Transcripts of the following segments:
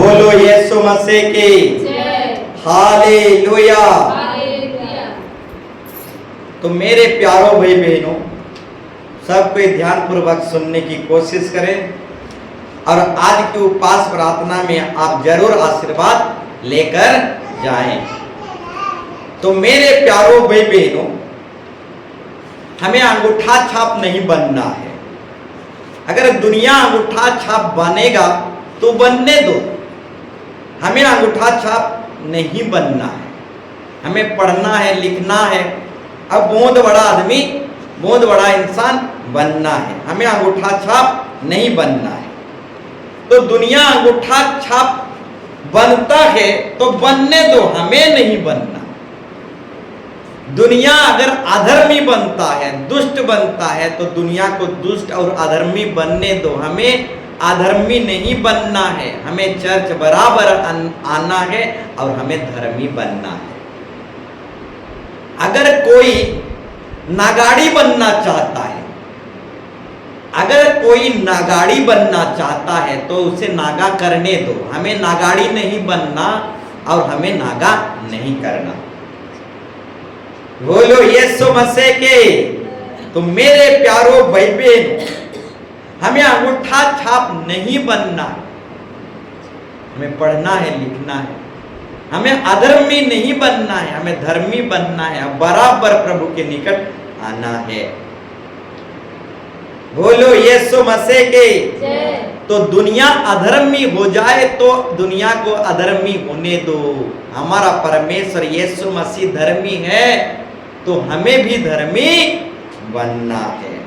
बोलो यीशु मसीह की हालेलुया। तो मेरे प्यारो भाई बहनों, सब कोई ध्यान पूर्वक सुनने की कोशिश करें और आज की उपवास प्रार्थना में आप जरूर आशीर्वाद लेकर जाएं। तो मेरे प्यारो भाई बहनों, हमें अंगूठा छाप नहीं बनना है। अगर दुनिया अंगूठा छाप बनेगा तो बनने दो, हमें अंगूठा छाप नहीं बनना है। हमें पढ़ना है, लिखना है, अब बहुत बड़ा आदमी, बहुत बड़ा इंसान बनना है। हमें अंगूठा छाप नहीं बनना है। तो दुनिया अंगूठा छाप बनता है तो बनने दो, हमें नहीं बनना। दुनिया अगर अधर्मी बनता है, दुष्ट बनता है, तो दुनिया को दुष्ट और अधर्मी बनने दो, हमें अधर्मी नहीं बनना है। हमें चर्च बराबर आना है और हमें धर्मी बनना है। अगर कोई नागाड़ी बनना चाहता है, अगर कोई नागाड़ी बनना चाहता है तो उसे नागा करने दो, हमें नागाड़ी नहीं बनना और हमें नागा नहीं करना। बोलो यीशु मसीह के। तो मेरे प्यारो भाई बहन, हमें अंगूठा छाप नहीं बनना, हमें पढ़ना है, लिखना है, हमें अधर्मी नहीं बनना है, हमें धर्मी बनना है, बराबर प्रभु के निकट आना है। बोलो यीशु मसीह के। तो दुनिया अधर्मी हो जाए तो दुनिया को अधर्मी होने दो। हमारा परमेश्वर यीशु मसीह धर्मी है तो हमें भी धर्मी बनना है।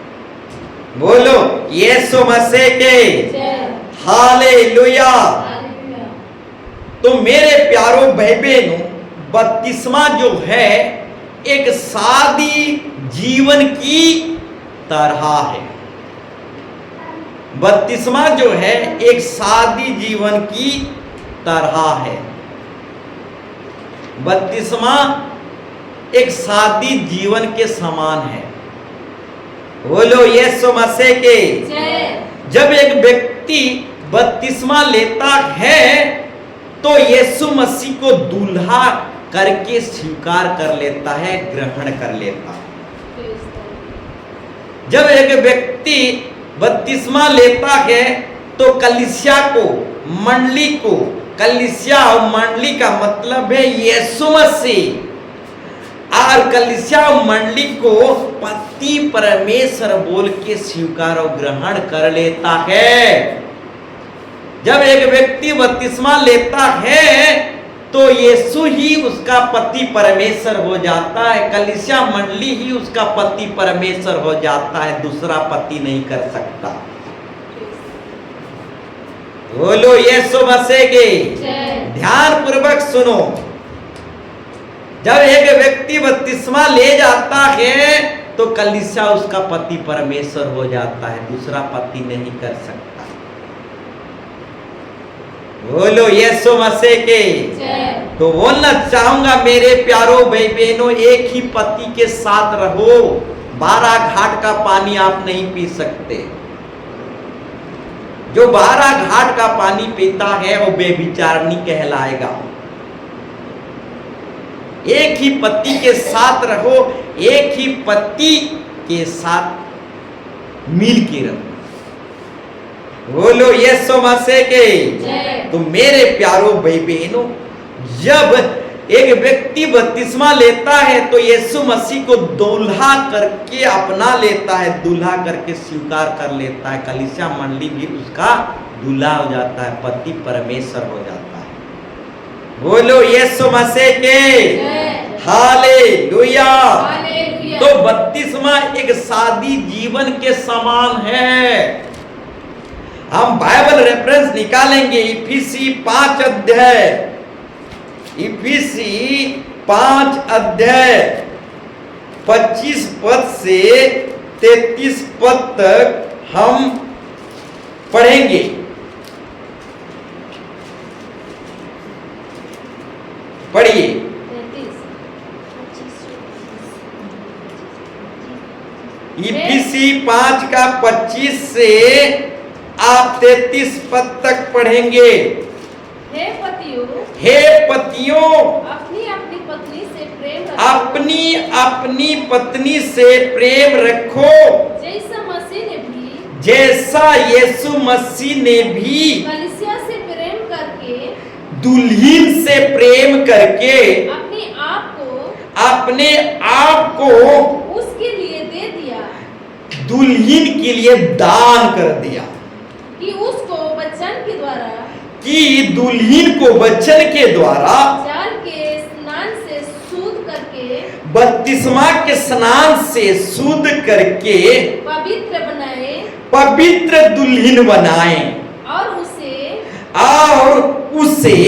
बोलो यीशु मसीह के हालेलुया। तो मेरे प्यारो भाई बहनों, बपतिस्मा जो है एक सादी जीवन की तरह है। बपतिस्मा जो है एक सादी जीवन की तरह है। बपतिस्मा एक सादी जीवन के समान है। बोलो यीशु मसीह के। जब एक व्यक्ति बपतिस्मा लेता है तो यीशु मसीह को दूल्हा करके स्वीकार कर लेता है, ग्रहण कर लेता है। जब एक व्यक्ति बपतिस्मा लेता है तो कलीसिया को, मंडली को, कलीसिया और मंडली का मतलब है यीशु मसीह, और कलीसिया और मंडली को पति परमेश्वर बोल के स्वीकार और ग्रहण कर लेता है। जब एक व्यक्ति बपतिस्मा लेता है तो यीशु ही उसका पति परमेश्वर हो जाता है, कलीसिया मंडली ही उसका पति परमेश्वर हो जाता है, दूसरा पति नहीं कर सकता। बोलो यीशु मसीह के। ध्यान पूर्वक सुनो। जब एक व्यक्ति बपतिस्मा ले जाता है तो कलीसिया उसका पति परमेश्वर हो जाता है, दूसरा पति नहीं कर सकता। बोलो यीशु मसीह के। तो बोलना चाहूंगा मेरे प्यारो भाई बहनों, एक ही पति के साथ रहो। 12 घाट का पानी आप नहीं पी सकते। जो 12 घाट का पानी पीता है वो बेविचारनी कहलाएगा। एक ही पति के साथ रहो, एक ही पति के साथ मिल के रहो। बोलो यीशु मसीह के। तो मेरे प्यारो भाई बहनों, जब एक व्यक्ति बपतिस्मा लेता है तो यीशु मसीह को दूल्हा करके अपना लेता है, दूल्हा करके स्वीकार कर लेता है। कलीसिया मंडली भी उसका दूल्हा हो जाता है, पति परमेश्वर हो जाता है। बोलो यीशु मसीह के हालेलुया। तो बपतिस्मा एक सादी जीवन के समान है। हम बाइबल रेफरेंस निकालेंगे। इफिसी 5 अध्याय, इफिसी 5 अध्याय 25 पद से 33 पद तक हम पढ़ेंगे। पढ़िए। इफिसी 5 का 25 से आप 33 पद तक पढ़ेंगे। हे पतियों, अपनी अपनी पत्नी से प्रेम रखो, अपनी अपनी पत्नी से प्रेम रखो, जैसा यीशु मसीह ने भी कलीसिया से प्रेम करके, दुल्हन से प्रेम करके अपने आप को उसके लिए दे दिया, दुल्हन के लिए दान कर दिया, कि उसको वचन के द्वारा, कि दुल्हन को वचन के द्वारा जाल के स्नान से शुद्ध करके, बपतिस्मा के स्नान से शुद्ध करके पवित्र बनाए, पवित्र दुल्हन बनाए, और उसे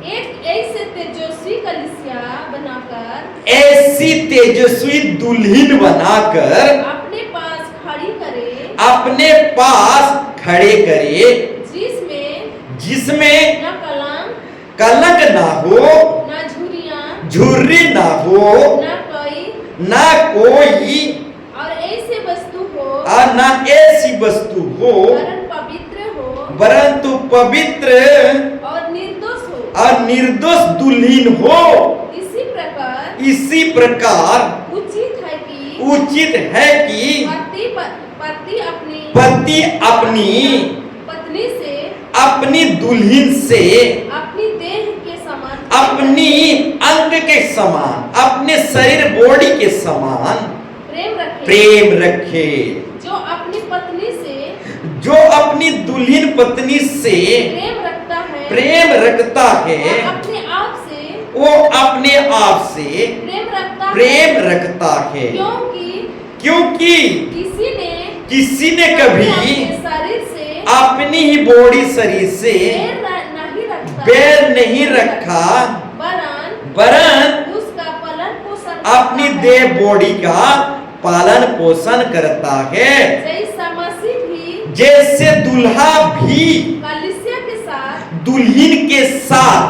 एक ऐसे तेजस्वी कलीसिया बनाकर, ऐसी तेजस्वी दुल्हन बनाकर अपने पास खड़ी करे, अपने पास खड़े करे, जिसमें न कलंक ना हो, न झुर्री ना हो, न कोई और ऐसे वस्तु हो, और न ऐसी वस्तु हो, परंतु पवित्र और निर्दोष दुल्हन हो। इसी प्रकार उचित है कि पति अपनी अपनी दुल्हन से अपनी देह के समान, अपनी अंग के समान, अपने शरीर बॉडी के समान प्रेम रखे, जो अपनी दुल्हन पत्नी से प्रेम रखता है, वो अपने आप से प्रेम रखता है, क्योंकि किसी ने कभी अपनी ही बॉडी शरीर से बैर नहीं रखा, वरन अपनी देह बॉडी का पालन पोषण करता है, जैसे दूल्हा भी दुल्हन के साथ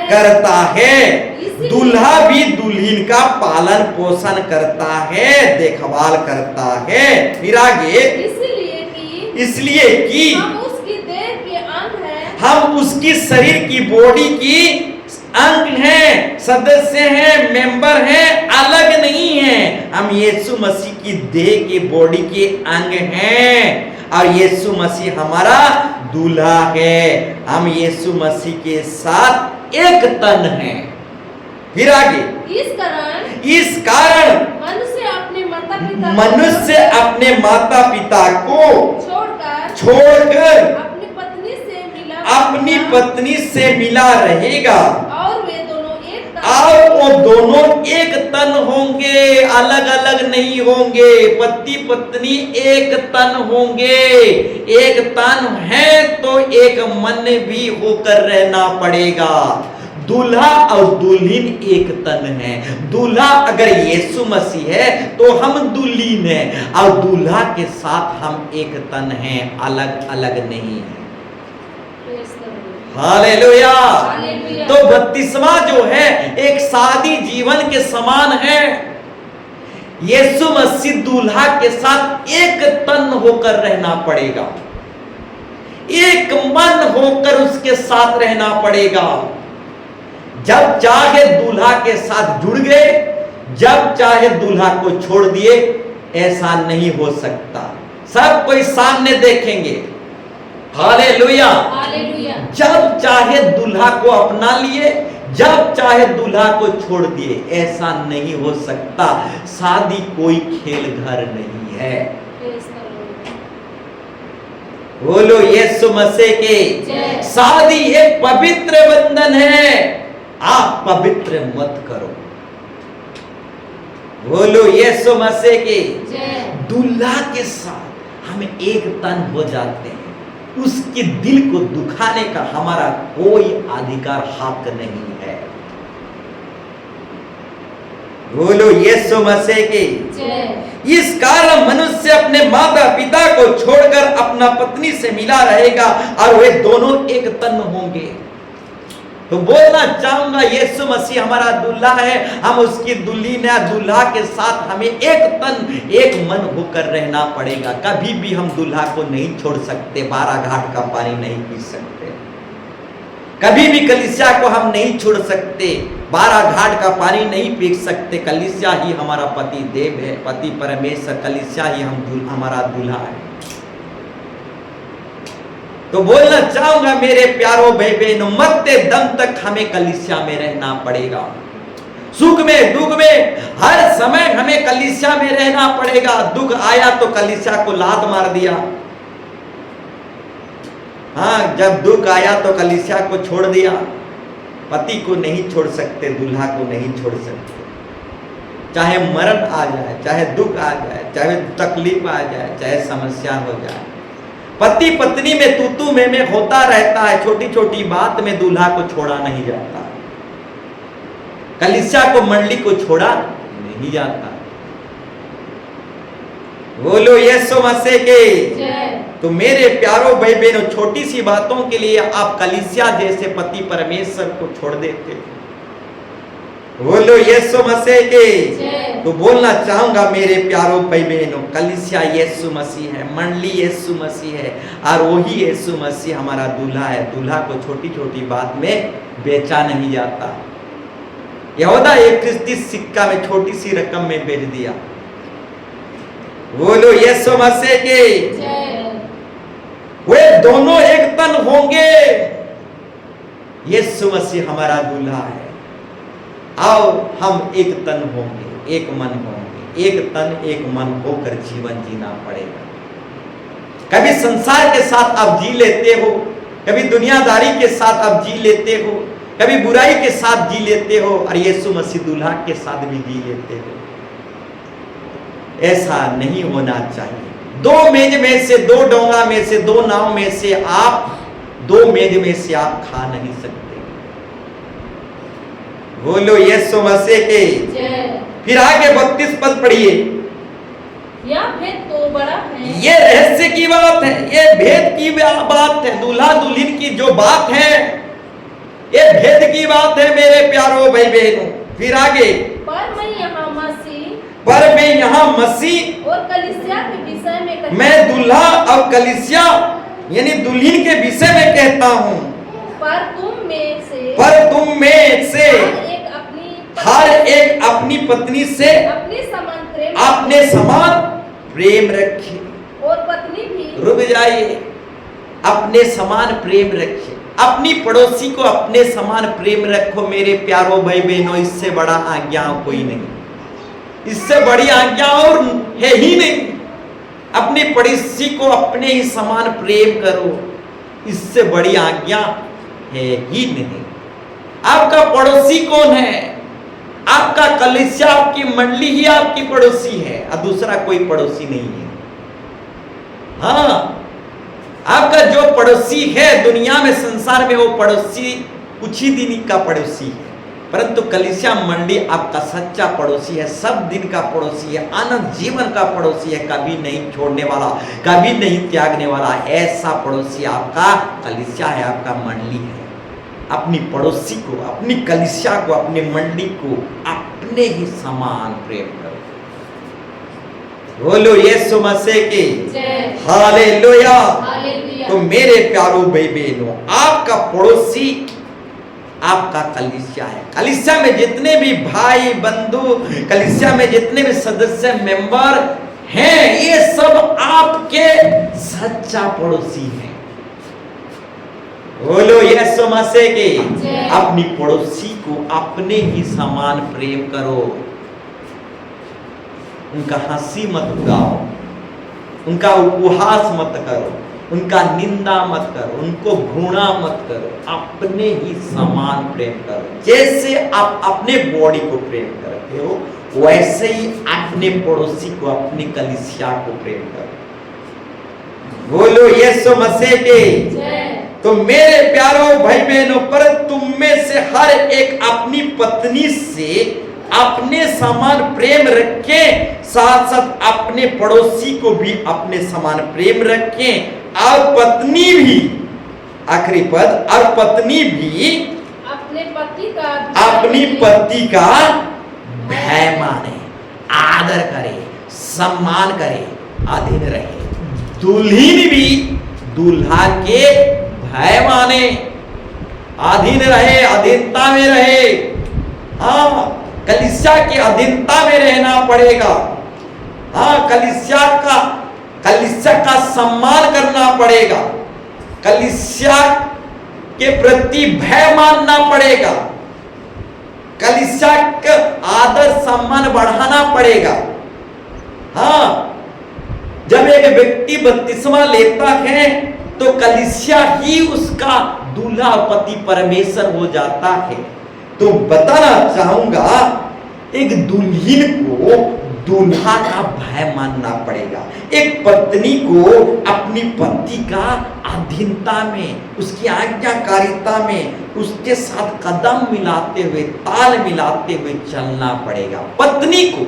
करता है, दूल्हा भी दुल्हन का पालन पोषण करता है, देखभाल करता है। फिर आगे, इसलिए कि हम उसकी शरीर की बॉडी की अंग हैं, सदस्य हैं, मेंबर हैं, अलग नहीं हैं। हम यीशु मसीह की देह के बॉडी के अंग हैं, और यीशु मसीह हमारा दूल्हा है। हम यीशु मसीह के साथ एक तन हैं। फिर आगे, इस कारण मनुष्य अपने माता पिता को छोड़कर अपनी पत्नी से मिला रहेगा, और वो दोनों एक तन होंगे, अलग अलग नहीं होंगे। पति पत्नी एक तन होंगे। एक तन है तो एक मन भी होकर रहना पड़ेगा। दूल्हा और दुल्हन एक तन है। दूल्हा अगर यीशु मसीह है तो हम दुल्हन है, और दूल्हा के साथ हम एक तन हैं, अलग अलग नहीं है। हालेलुया। तो बपतिस्मा जो है एक शादी जीवन के समान है। यीशु मसीह दूल्हा के साथ एक तन होकर रहना पड़ेगा, एक मन होकर उसके साथ रहना पड़ेगा। जब चाहे दूल्हा के साथ जुड़ गए, जब चाहे दूल्हा को छोड़ दिए, ऐसा नहीं हो सकता। सब कोई सामने देखेंगे। हालेलुया। जब चाहे दूल्हा को अपना लिए, जब चाहे दूल्हा को छोड़ दिए, ऐसा नहीं हो सकता। शादी कोई खेल घर नहीं है। बोलो यीशु मसीह के। शादी एक पवित्र बंधन है, आप पवित्र मत करो। बोलो यीशु मसीह के। दूल्हा के साथ हम एक तन हो जाते हैं। उसके दिल को दुखाने का हमारा कोई अधिकार, हक नहीं है। बोलो यीशु मसीह के। इस कारण मनुष्य अपने माता पिता को छोड़कर अपना पत्नी से मिला रहेगा, और वे दोनों एक तन होंगे। तो बोलना चाहूंगा, यीशु मसीह हमारा दूल्हा है, हम उसकी दुल्हन है। दूल्हा के साथ हमें एक तन एक मन होकर रहना पड़ेगा। कभी भी हम दूल्हा को नहीं छोड़ सकते, 12 घाट का पानी नहीं पी सकते। कभी भी कलीसिया को हम नहीं छोड़ सकते, 12 घाट का पानी नहीं पी सकते। कलीसिया ही हमारा पति देव है, पति परमेश्वर, कलीसिया ही हमारा दूल्हा है। तो बोलना चाहूंगा मेरे प्यारों भाई बहनों, मरते दम तक हमें कलीसिया में रहना पड़ेगा। सुख में दुख में हर समय हमें कलीसिया में रहना पड़ेगा। दुख आया तो कलीसिया को लात मार दिया, हाँ, जब दुख आया तो कलीसिया को छोड़ दिया। पति को नहीं छोड़ सकते, दूल्हा को नहीं छोड़ सकते। चाहे मरण आ जाए, चाहे दुख आ जाए, चाहे तकलीफ आ जाए, चाहे समस्या हो जाए, पति पत्नी में तू में होता रहता है। छोटी छोटी बात में दूल्हा को छोड़ा नहीं जाता, कलीसिया को मंडली को छोड़ा नहीं जाता। बोलो यीशु मसीह के। तो मेरे प्यारों भाई बहनों, छोटी सी बातों के लिए आप कलीसिया जैसे पति परमेश्वर को छोड़ देते। बोलो यीशु मसीह के। तो बोलना चाहूंगा मेरे प्यारों भाई बहनों, कलीसिया यीशु मसीह है, मंडली यीशु मसीह है, और वही यीशु मसीह हमारा दूल्हा है। दूल्हा को छोटी छोटी बात में बेचा नहीं जाता। यहूदा एक क्रिस्ती सिक्का में छोटी सी रकम में बेच दिया। बोलो यीशु मसीह के। वे दोनों एक तन होंगे। यीशु मसीह हमारा दूल्हा है, आओ हम एक तन होंगे, एक मन होंगे। एक तन एक मन होकर जीवन जीना पड़ेगा। कभी संसार के साथ आप जी लेते हो, कभी दुनियादारी के साथ आप जी लेते हो, कभी बुराई के साथ जी लेते हो, और यीशु मसीह दूल्हा के साथ भी जी लेते हो। ऐसा नहीं होना चाहिए। दो मेज में से, दो डोंगा में से, दो नाव में से आप, दो मेज में से आप खा नहीं सकते। बोलो यीशु मसीह के। फिर आगे 32 पद पढ़िए। यह भेद तो बड़ा है। ये रहस्य की बात है, ये भेद की बात है, दूल्हा दुल्हन की जो बात है, ये भेद की बात है मेरे प्यारों भाई बहनों। फिर आगे, पर मैं यहाँ मसीह और कलीसिया के विषय में मैं दूल्हा और कलीसिया यानी दुल्हन के विषय में कहता हूँ। पर तुम में से हर एक अपनी पत्नी से अपने समान प्रेम रखे। और पत्नी भी, रुक जाइए, अपने समान प्रेम रखे। अपनी पड़ोसी को अपने समान प्रेम रखो मेरे प्यारों भाई बहनों। इससे बड़ा आज्ञा कोई नहीं, इससे बड़ी आज्ञा और है ही नहीं। अपने पड़ोसी को अपने ही समान प्रेम करो, इससे बड़ी आज्ञा है ही नहीं। आपका पड़ोसी कौन है? आपका कलीसिया, आपकी मंडली ही आपकी पड़ोसी है, और दूसरा कोई पड़ोसी नहीं है। हाँ, आपका जो पड़ोसी है दुनिया में, संसार में, वो पड़ोसी कुछ ही दिन का पड़ोसी है, परंतु कलीसिया मंडली आपका सच्चा पड़ोसी है, सब दिन का पड़ोसी है, अनंत जीवन का पड़ोसी है, कभी नहीं छोड़ने वाला, कभी नहीं त्यागने वाला। ऐसा पड़ोसी आपका कलीसिया है, आपका मंडली है। अपनी पड़ोसी को, अपनी कलीसिया को, अपनी मंडली को अपने ही समान प्रेम करो। बोलो यीशु मसीह के। हालेलुया। तो मेरे प्यारों भाई बहनों, आपका पड़ोसी आपका कलीसिया है। कलीसिया में जितने भी भाई बंधु, कलीसिया में जितने भी सदस्य मेंबर हैं, ये सब आपके सच्चा पड़ोसी हैं। बोलो यीशु मसीह के। अपनी पड़ोसी को अपने ही समान प्रेम करो। उनका हंसी मत उड़ाओ, उनका उपहास मत करो, उनका निंदा मत करो, उनको घृणा मत करो, अपने ही समान प्रेम करो। जैसे आप अपने बॉडी को प्रेम करते हो, वैसे ही अपने पड़ोसी को, अपनी कलीसिया को प्रेम करो। बोलो यीशु मसीह के। तो मेरे प्यारों भाई बहनों, पर तुम में से हर एक अपनी पत्नी से अपने समान प्रेम रखें, साथ साथ अपने पड़ोसी को भी अपने समान प्रेम रखें, और पत्नी भी, आखिरी पद, और पत्नी भी अपने पति का भय माने, आदर करे, सम्मान करे, अधीन रहे। दुल्हन भी दूल्हा के भय माने, अधीन रहे, अधीनता में रहे। हाँ, कलीसिया की अधीनता में रहना पड़ेगा। हाँ, कलीसिया का सम्मान करना पड़ेगा, कलीसिया के प्रति भय मानना पड़ेगा, कलीसिया का आदर सम्मान बढ़ाना पड़ेगा। हाँ, जब एक व्यक्ति बपतिस्मा लेता है तो कलीसिया ही उसका दूल्हा पति परमेश्वर हो जाता है। तो बताना चाहूंगा, एक दुल्हन को दूल्हा का भय मानना पड़ेगा। एक पत्नी को अपनी पति का अधीनता में, उसकी आज्ञाकारिता में, उसके साथ कदम मिलाते हुए, ताल मिलाते हुए चलना पड़ेगा। पत्नी को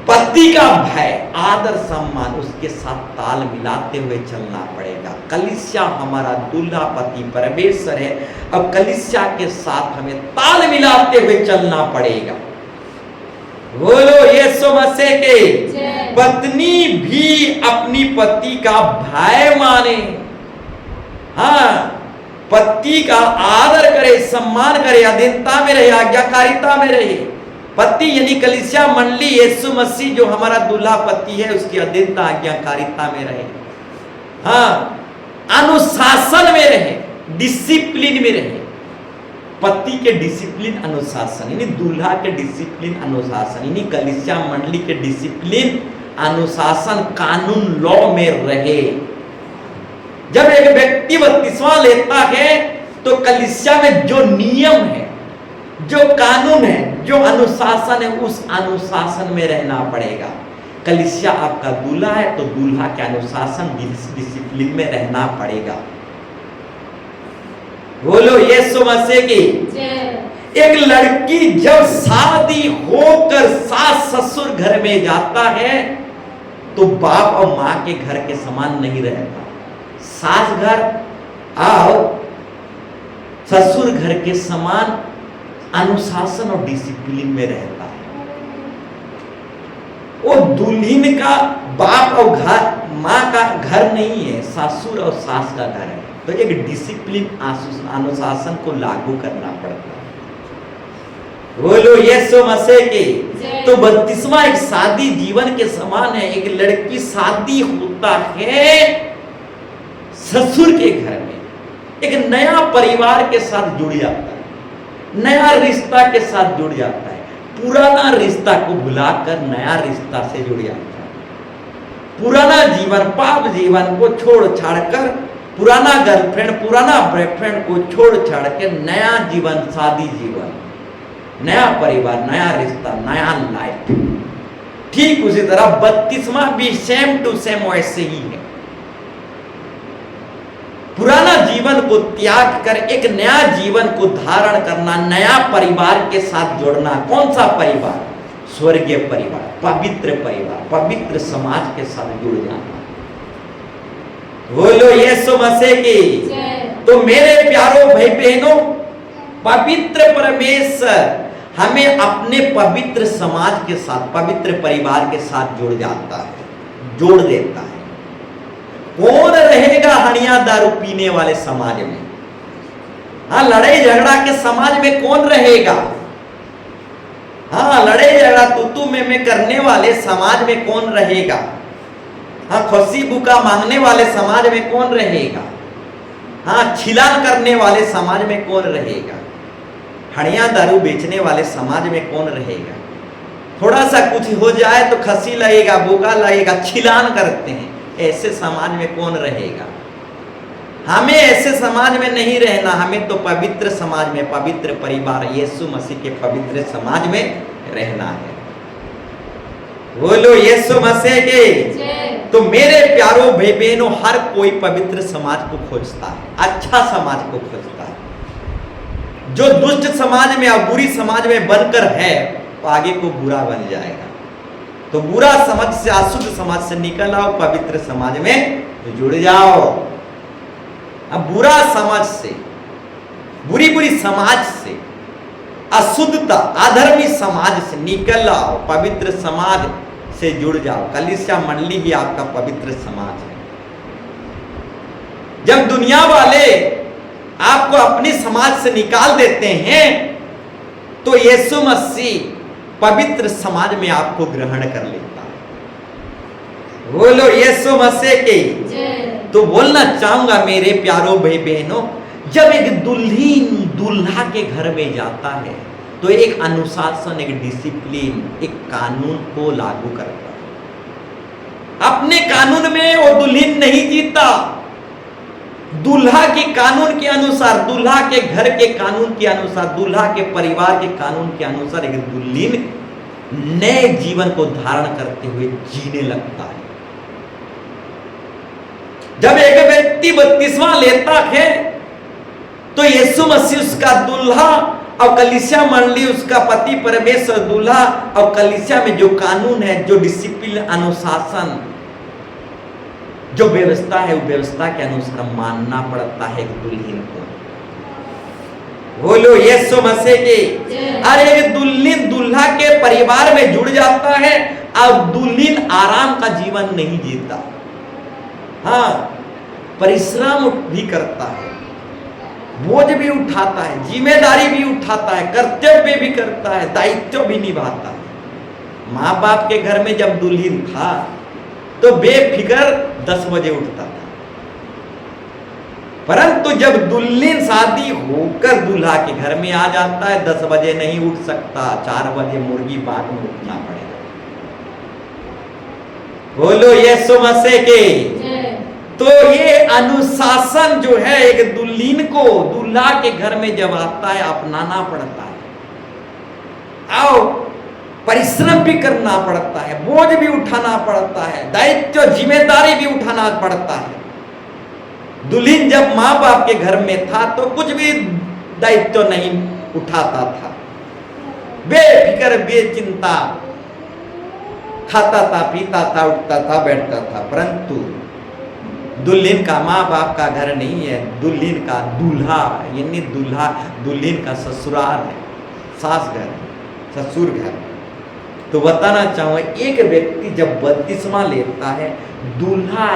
पति का भय, आदर सम्मान, उसके साथ ताल मिलाते हुए चलना पड़ेगा। कलीसिया हमारा दूल्हा पति परमेश्वर है। अब कलीसिया के साथ हमें ताल मिलाते हुए चलना पड़ेगा। बोलो यीशु मसीह के। पत्नी भी अपनी पति का भय माने। हाँ, पति का आदर करे, सम्मान करे, अधीनता में रहे, आज्ञाकारिता में रहे। पति यानी कलीसिया मंडली, यीशु मसीह जो हमारा दूल्हा पति है, उसकी अधीनता आज्ञाकारिता में रहे। हाँ, अनुशासन में रहे, डिसिप्लिन में रहे। पति के डिसिप्लिन अनुशासन यानी दूल्हा के डिसिप्लिन अनुशासन यानी कलीसिया मंडली के डिसिप्लिन अनुशासन कानून लॉ में रहे। जब एक व्यक्ति बपतिस्मा लेता है तो कलीसिया में जो नियम है, जो कानून है, जो अनुशासन है, उस अनुशासन में रहना पड़ेगा। कलीसिया आपका दूल्हा है तो दूल्हा के अनुशासन डिसिप्लिन में रहना पड़ेगा। बोलो यीशु मसीह की। एक लड़की जब शादी होकर सास ससुर घर में जाता है तो बाप और मां के घर के समान नहीं रहता। सास घर और ससुर घर के समान अनुशासन और डिसिप्लिन में रहता है। वो दुल्हन का बाप और घर, मां का घर नहीं है, ससुर और सास का घर है। तो एक डिसिप्लिन अनुशासन को लागू करना पड़ता है। बोलो यीशु मसीह की। तो बपतिस्मा एक शादी जीवन के समान है। एक लड़की शादी होता है ससुर के घर में, एक नया परिवार के साथ जुड़ जाता है, नया रिश्ता के साथ जुड़ जाता है। पुराना रिश्ता को भुलाकर नया रिश्ता से जुड़ जाता है। पुराना जीवन, पाप जीवन को छोड़ छाड़ कर, पुराना गर्लफ्रेंड, पुराना बॉयफ्रेंड को छोड़ छाड़ के नया जीवन, शादी जीवन, नया परिवार, नया रिश्ता, नया लाइफ। ठीक उसी तरह बपतिस्मा भी सेम टू सेम वैसे ही है। पुराना जीवन को त्याग कर एक नया जीवन को धारण करना, नया परिवार के साथ जोड़ना। कौन सा परिवार? स्वर्गीय परिवार, पवित्र परिवार, पवित्र समाज के साथ जुड़ जाना। बोलो यीशु मसीह की। तो मेरे प्यारों भाई बहनों, पवित्र परमेश्वर हमें अपने पवित्र समाज के साथ, पवित्र परिवार के साथ जुड़ जाता है, जोड़ देता है। कौन रहेगा हड़िया दारू पीने वाले समाज में? हाँ, लड़ाई झगड़ा के समाज में कौन रहेगा? हाँ, लड़ाई झगड़ा तू में करने वाले समाज में कौन रहेगा? हाँ, खुशी बुका मांगने वाले समाज में कौन रहेगा? हाँ, छिलान करने वाले समाज में कौन रहेगा? हड़िया दारू बेचने वाले समाज में कौन रहेगा? थोड़ा सा कुछ हो जाए तो खसी लगेगा, बुका लगेगा, छिलान करते हैं। ऐसे समाज में कौन रहेगा? हमें ऐसे समाज में नहीं रहना। हमें तो पवित्र समाज में, पवित्र परिवार, यीशु मसीह के पवित्र समाज में रहना है। बोलो यीशु मसीह के। तो मेरे प्यारों भाई बहनों, हर कोई पवित्र समाज को खोजता है, अच्छा समाज को खोजता है। जो दुष्ट समाज में और बुरी समाज में बनकर है, तो आगे को बुरा बन जाएगा। तो बुरा समाज से, अशुद्ध समाज से निकल आओ, पवित्र समाज में जुड़ जाओ। अब बुरा समाज से, बुरी बुरी समाज से, अशुद्धता, अधर्मी समाज से निकल आओ, पवित्र समाज से जुड़ जाओ। कलीसिया मंडली ही आपका पवित्र समाज है। जब दुनिया वाले आपको अपने समाज से निकाल देते हैं, तो यीशु मसीह पवित्र समाज में आपको ग्रहण कर लेता है। बोलो यीशु मसीह की। तो बोलना चाहूंगा मेरे प्यारो भाई बहनों, जब एक दुल्हीन दूल्हा के घर में जाता है तो एक अनुशासन, एक डिसिप्लिन, एक कानून को लागू करता है। अपने कानून में वो दुल्हीन नहीं जीता, दूल्हा के कानून के अनुसार, दूल्हा के घर के कानून के अनुसार, दूल्हा के परिवार के कानून के अनुसार एक दुल्हीन नए जीवन को धारण करते हुए जीने लगता है। जब एक व्यक्ति बपतिस्मा लेता है तो यीशु मसीह उसका दूल्हा और कलीसिया मंडली उसका पति परमेश्वर, दूल्हा और कलीसिया में जो कानून है, जो डिसिप्लिन, अनुशासन, जो व्यवस्था है, वो व्यवस्था के अनुसार मानना पड़ता है एक दुल्हीन को। बोलो यीशु मसीह की। अरे एक दुल्हीन दूल्हा के परिवार में जुड़ जाता है, अब दुल्हीन आराम का जीवन नहीं जीता। हाँ, परिश्रम भी करता है, बोझ भी उठाता है, जिम्मेदारी भी उठाता है, कर्तव्य भी करता है, दायित्व भी निभाता है। माँ बाप के घर में जब दुल्हीन था तो बेफिक्र 10 बजे उठता था, परंतु जब दुल्हीन शादी होकर दूल्हा के घर में आ जाता है 10 बजे नहीं उठ सकता, 4 बजे मुर्गी बाग में उठना पड़ेगा। बोलो यीशु मसीह के। तो ये अनुशासन जो है एक दुल्हीन को दूल्हा के घर में जब आता है अपनाना पड़ता है, आओ परिश्रम भी करना पड़ता है, बोझ भी उठाना पड़ता है, दायित्व जिम्मेदारी भी उठाना पड़ता है। दुल्हीन जब माँ बाप के घर में था तो कुछ भी दायित्व नहीं उठाता था, बेफिक्र बेचिंता खाता था, पीता था, उठता था, बैठता था। परंतु दुल्हीन का माँ बाप का घर नहीं है, दुल्हीन का दूल्हा यानी दुल्हीन का ससुराल है, सास घर, ससुर घर। तो बताना चाहूंगा, एक व्यक्ति जब बपतिस्मा लेता है, दूल्हा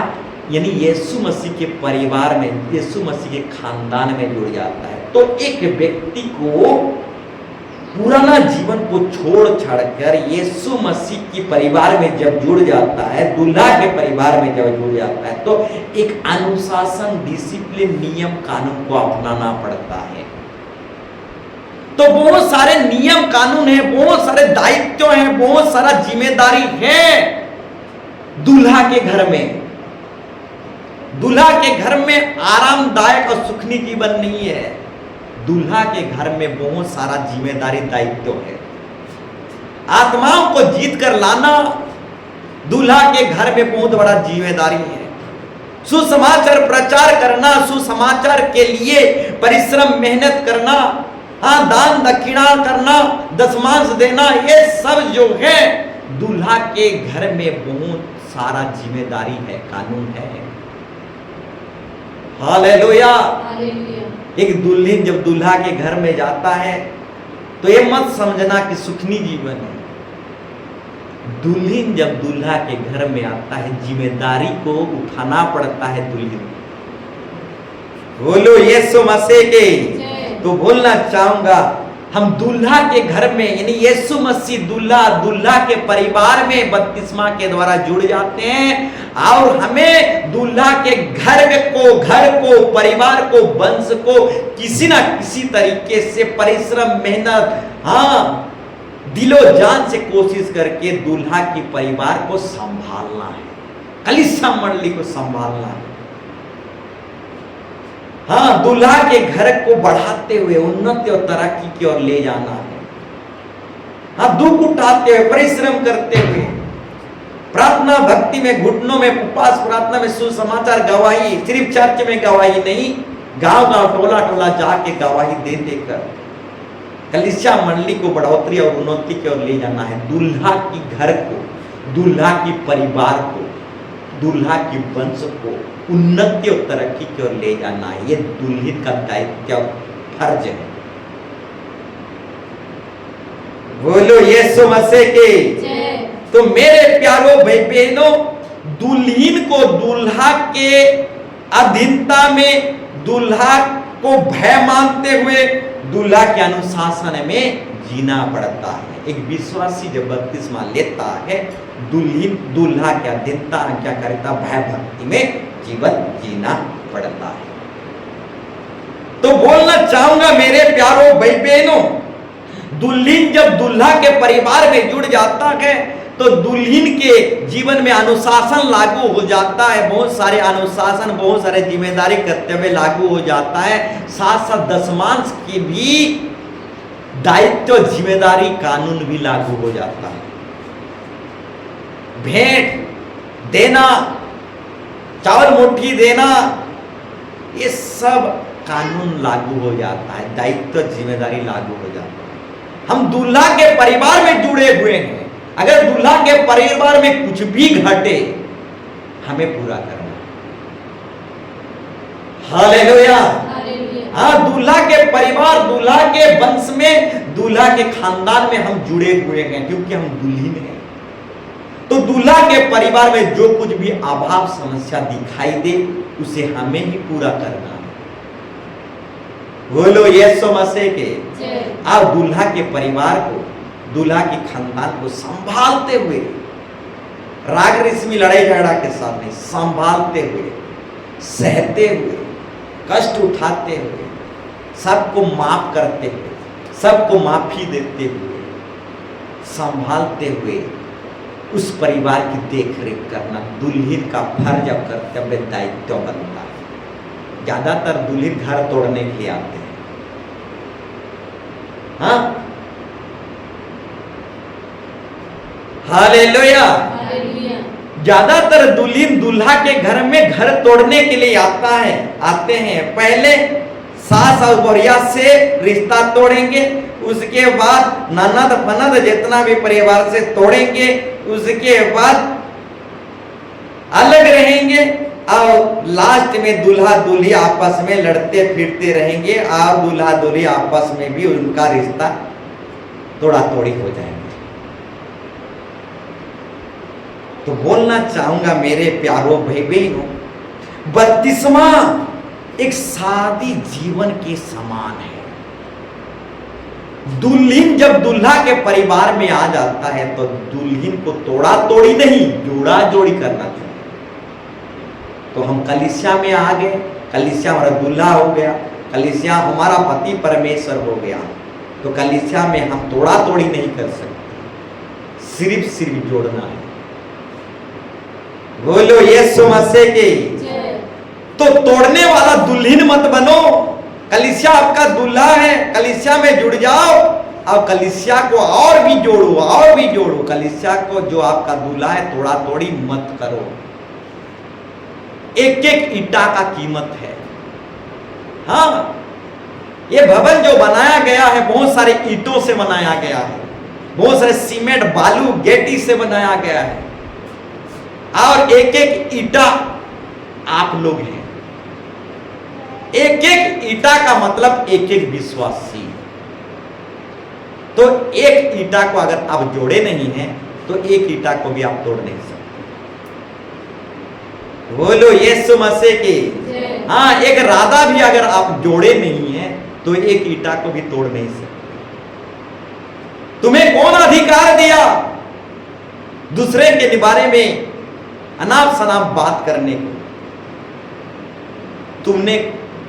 यानी यीशु मसीह के परिवार में, यीशु मसीह के खानदान में जुड़ जाता है, तो एक व्यक्ति को पुराना जीवन को छोड़ छाड़कर यीशु मसीह के परिवार में जब जुड़ जाता है, दूल्हा के परिवार में जब जुड़ जाता है, तो एक अनुशासन, डिसिप्लिन, नियम कानून को अपनाना पड़ता है। तो बहुत सारे नियम कानून है, बहुत सारे दायित्व हैं, बहुत सारा जिम्मेदारी है दूल्हा के घर में। दूल्हा के घर में आरामदायक और सुखनी जीवन नहीं है, दूल्हा के घर में बहुत सारा जिम्मेदारी, दायित्व है। आत्माओं को जीत कर लाना दूल्हा के घर में बहुत बड़ा जिम्मेदारी है। सुसमाचार प्रचार करना, सुसमाचार के लिए परिश्रम, मेहनत करना, हाँ, दान दक्षिणा करना, दशमांश देना, ये सब जो है दूल्हा के घर में बहुत सारा जिम्मेदारी है, कानून है। हालेलुया। एक दुल्हीन जब दूल्हा के घर में जाता है तो ये मत समझना कि सुखनी जीवन है। दुल्हीन जब दूल्हा के घर में आता है, जिम्मेदारी को उठाना पड़ता है दुल्हीन। बोलो यीशु मसीह के। तो बोलना चाहूंगा, हम दूल्हा के घर में यानी यीशु मसीह दूल्हा के परिवार में बपतिस्मा के द्वारा जुड़ जाते हैं, और हमें दूल्हा के घर को, परिवार को, वंश को किसी ना किसी तरीके से परिश्रम, मेहनत, हाँ, दिलो जान से कोशिश करके दूल्हा के परिवार को संभालना है, कलीसिया मंडली को संभालना है। हाँ, दूल्हा के घर को बढ़ाते हुए उन्नति और तरक्की की ओर ले जाना है। हाँ, दुख उठाते हुए, परिश्रम करते हुए, प्रार्थना भक्ति में, घुटनों में, उपवास प्रार्थना में, सुसमाचार गवाही, सिर्फ चर्च में गवाही नहीं, गांव-गांव, टोला-टोला जाके गवाही दे देकर कलीसिया मंडली को बढ़ोतरी और उन्नति की ओर ले जाना है। दूल्हा की घर को, दूल्हा की परिवार को, दूल्हा की वंश को उन्नति और तरक्की की ओर ले जाना है। ये दुल्हीन का दायित्व, फर्ज है। बोलो यीशु मसीह के। तो मेरे प्यारो भाई बहनों, दुल्हीन को दूल्हा के अधीनता में, दूल्हा को भय मानते हुए दूल्हा के अनुशासन में जीना पड़ता है। एक विश्वासी जब बपतिस्मा लेता है, दूल्हा के अधीनता क्या करता, भय भक्ति में जीवन जीना पड़ता है। तो बोलना चाहूंगा मेरे प्यारों भाई बहनों, दुल्हन जब दूल्हा के परिवार में जुड़ जाता है तो दुल्हन के जीवन में अनुशासन लागू हो जाता है। बहुत सारे अनुशासन, बहुत सारे जिम्मेदारी कर्तव्य लागू हो जाता है। साथ साथ दशमांश की भी दायित्व, जिम्मेदारी, कानून भी लागू हो जाता है। भेंट देना, चावल मुट्ठी देना, ये सब कानून लागू हो जाता है, दायित्व जिम्मेदारी लागू हो जाता है। हम दूल्हा के परिवार में जुड़े हुए हैं। अगर दूल्हा के परिवार में कुछ भी घटे, हमें पूरा करना। हालेलुया। हाँ, दूल्हा के परिवार, दूल्हा के वंश में, दूल्हा के खानदान में हम जुड़े हुए हैं, क्योंकि हम दुल्हन हैं। तो दूल्हा के परिवार में जो कुछ भी अभाव समस्या दिखाई दे, उसे हमें ही पूरा करना है। बोलो यीशु मसीह के। आप दूल्हा के परिवार को, दूल्हा के खानदान को संभालते हुए, राग रस्मी लड़ाई झगड़ा के साथ नहीं, संभालते हुए, सहते हुए, कष्ट उठाते हुए, सबको माफ करते हुए, सबको माफी देते हुए, संभालते हुए उस परिवार की देखरेख करना दुल्हन का फर्ज और कर्तव्य दायित्व बनता है। ज्यादातर दुल्हन घर तोड़ने के लिए आते हैं। हाँ, हालेलुया। ज्यादातर दुल्हन दूल्हा के घर में घर तोड़ने के लिए आते हैं। पहले सास और बढ़िया से रिश्ता तोड़ेंगे, उसके बाद ननद फनद जितना भी परिवार से तोड़ेंगे, उसके बाद अलग रहेंगे और लास्ट में दूल्हा दूल्ही आपस में लड़ते फिरते रहेंगे और दूल्हा दूल्ही आपस में भी उनका रिश्ता तोड़ा तोड़ी हो जाएंगे। तो बोलना चाहूंगा मेरे प्यारों भाई बहनों, बपतिस्मा एक शादी जीवन के समान है। दुल्हन जब दूल्हा के परिवार में आ जाता है तो दुल्हन को तोड़ा तोड़ी नहीं, जोड़ा जोड़ी करना चाहिए। तो हम कलीसिया में आ गए, कलीसिया हमारा दूल्हा हो गया, कलीसिया हमारा पति परमेश्वर हो गया, तो कलीसिया में हम तोड़ा तोड़ी नहीं कर सकते, सिर्फ जोड़ना है। बोलो यीशु मसीह की। तो तोड़ने वाला दुल्हन मत बनो। कलीसिया आपका दूल्हा है, कलीसिया में जुड़ जाओ और कलीसिया को और भी जोड़ो, और भी जोड़ो। कलीसिया को जो आपका दूल्हा है तोड़ा तोड़ी मत करो। एक एक ईटा का कीमत है। हाँ, ये भवन जो बनाया गया है बहुत सारे ईंटों से बनाया गया है, बहुत सारे सीमेंट बालू गेटी से बनाया गया है, और एक एक ईटा आप लोग हैं। एक एक ईटा का मतलब एक एक विश्वासी। तो एक ईटा को अगर आप जोड़े नहीं हैं तो एक ईटा को भी आप तोड़ नहीं सकते। बोलो यीशु मसीह की। हाँ, एक राधा भी अगर आप जोड़े नहीं हैं तो एक ईटा को भी तोड़ नहीं सकते। तुम्हें कौन अधिकार दिया दूसरे के बारे में अनाप शनाप बात करने को?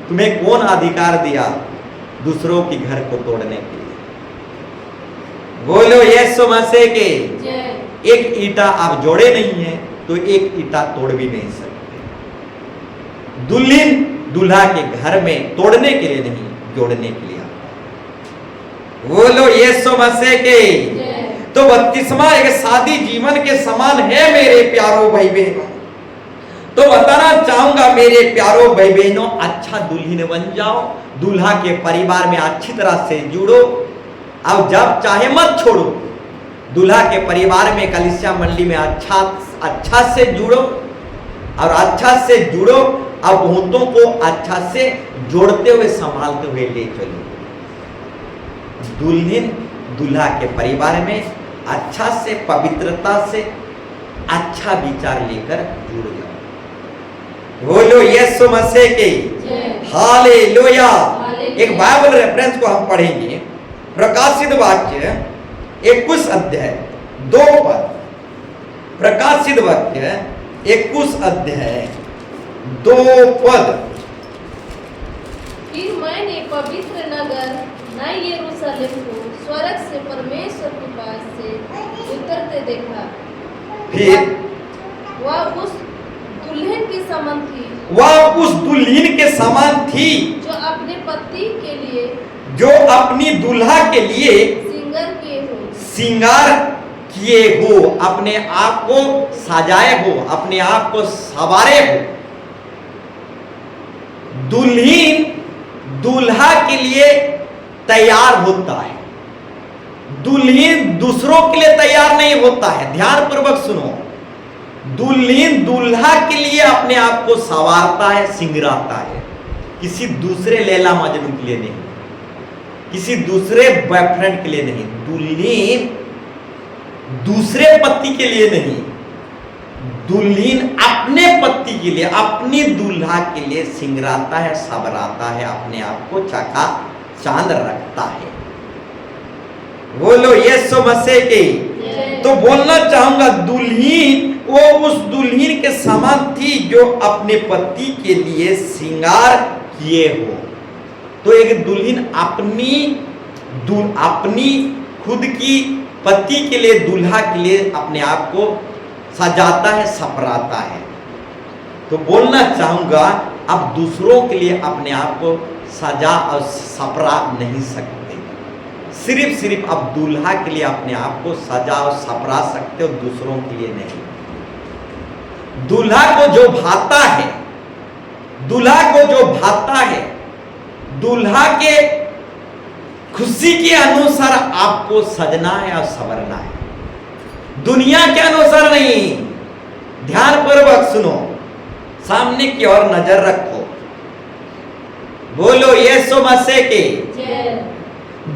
तुम्हें कौन अधिकार दिया दूसरों के घर को तोड़ने के लिए? बोलो यीशु मसीह के। एक ईटा आप जोड़े नहीं है तो एक ईटा तोड़ भी नहीं सकते। दुल्हन दूल्हा के घर में तोड़ने के लिए नहीं, जोड़ने के लिए। बोलो यीशु मसीह के। तो बपतिस्मा एक शादी जीवन के समान है मेरे प्यारों भाई बहनों। तो बताना चाहूंगा मेरे प्यारों भाई बहनों, अच्छा दुल्हन बन जाओ, दूल्हा के परिवार में अच्छी तरह से जुड़ो और जब चाहे मत छोड़ो। दूल्हा के परिवार में कलीसिया मंडली में अच्छा से जुड़ो और अच्छा से जुड़ो और बहुतों को अच्छा से जोड़ते हुए संभालते हुए ले चलो। दुल्हन दूल्हा के परिवार में अच्छा से, पवित्रता से, अच्छा विचार लेकर जुड़ जाओ। बोलो यीशु मसीह की जय। हालेलुया। हालेलुया। एक बाइबल रेफरेंस को हम पढ़ेंगे, प्रकाशित वाक्य 21 अध्याय 2 पद। प्रकाशित वाक्य 21 अध्याय 2 पद। फिर मैंने पवित्र नगर नए यरूशलेम को स्वर्ग से परमेश्वर के पास से उतरते देखा। फिर वह उस दुल्हन के समान थी वह उस दुल्हन के समान थी जो अपने पति के लिए जो अपनी दुल्हा के लिए सिंगर किए हो। श्रृंगार किए हो, अपने आप को सजाए हो, अपने आप को सवारे हो। दुल्हन दूल्हा के लिए तैयार होता है, दुल्हन दूसरों के लिए तैयार नहीं होता है। ध्यान पूर्वक सुनो, दुल्हन दूल्हा के लिए अपने आप को संवारता है, सिंगराता है, किसी दूसरे लैला मजनू के लिए नहीं, किसी दूसरे बॉयफ्रेंड के लिए नहीं, दुल्हन दूसरे पति के लिए नहीं, दुल्हन अपने पति के लिए, अपनी दूल्हा के लिए सिंगराता है, सबराता है, अपने आप को चका चांद रखता है। बोलो यीशु मसीह की। तो बोलना चाहूंगा, दुल्हन वो उस दुल्हन के समान थी जो अपने पति के लिए श्रृंगार किए हो। तो एक दुल्हन अपनी खुद की पति के लिए, दूल्हा के लिए अपने आप को सजाता है, सपराता है। तो बोलना चाहूंगा, अब दूसरों के लिए अपने आप को सजा और सपरा नहीं सकते, सिर्फ अब दूल्हा के लिए अपने आप को सजा और सपरा सकते हो, दूसरों के लिए नहीं। दूल्हा को जो भाता है, दूल्हा को जो भाता है, दूल्हा के खुशी के अनुसार आपको सजना है और संवरना है, दुनिया के अनुसार नहीं। ध्यान पूर्वक सुनो, सामने की ओर नजर रखो। बोलो यीशु मसीह की।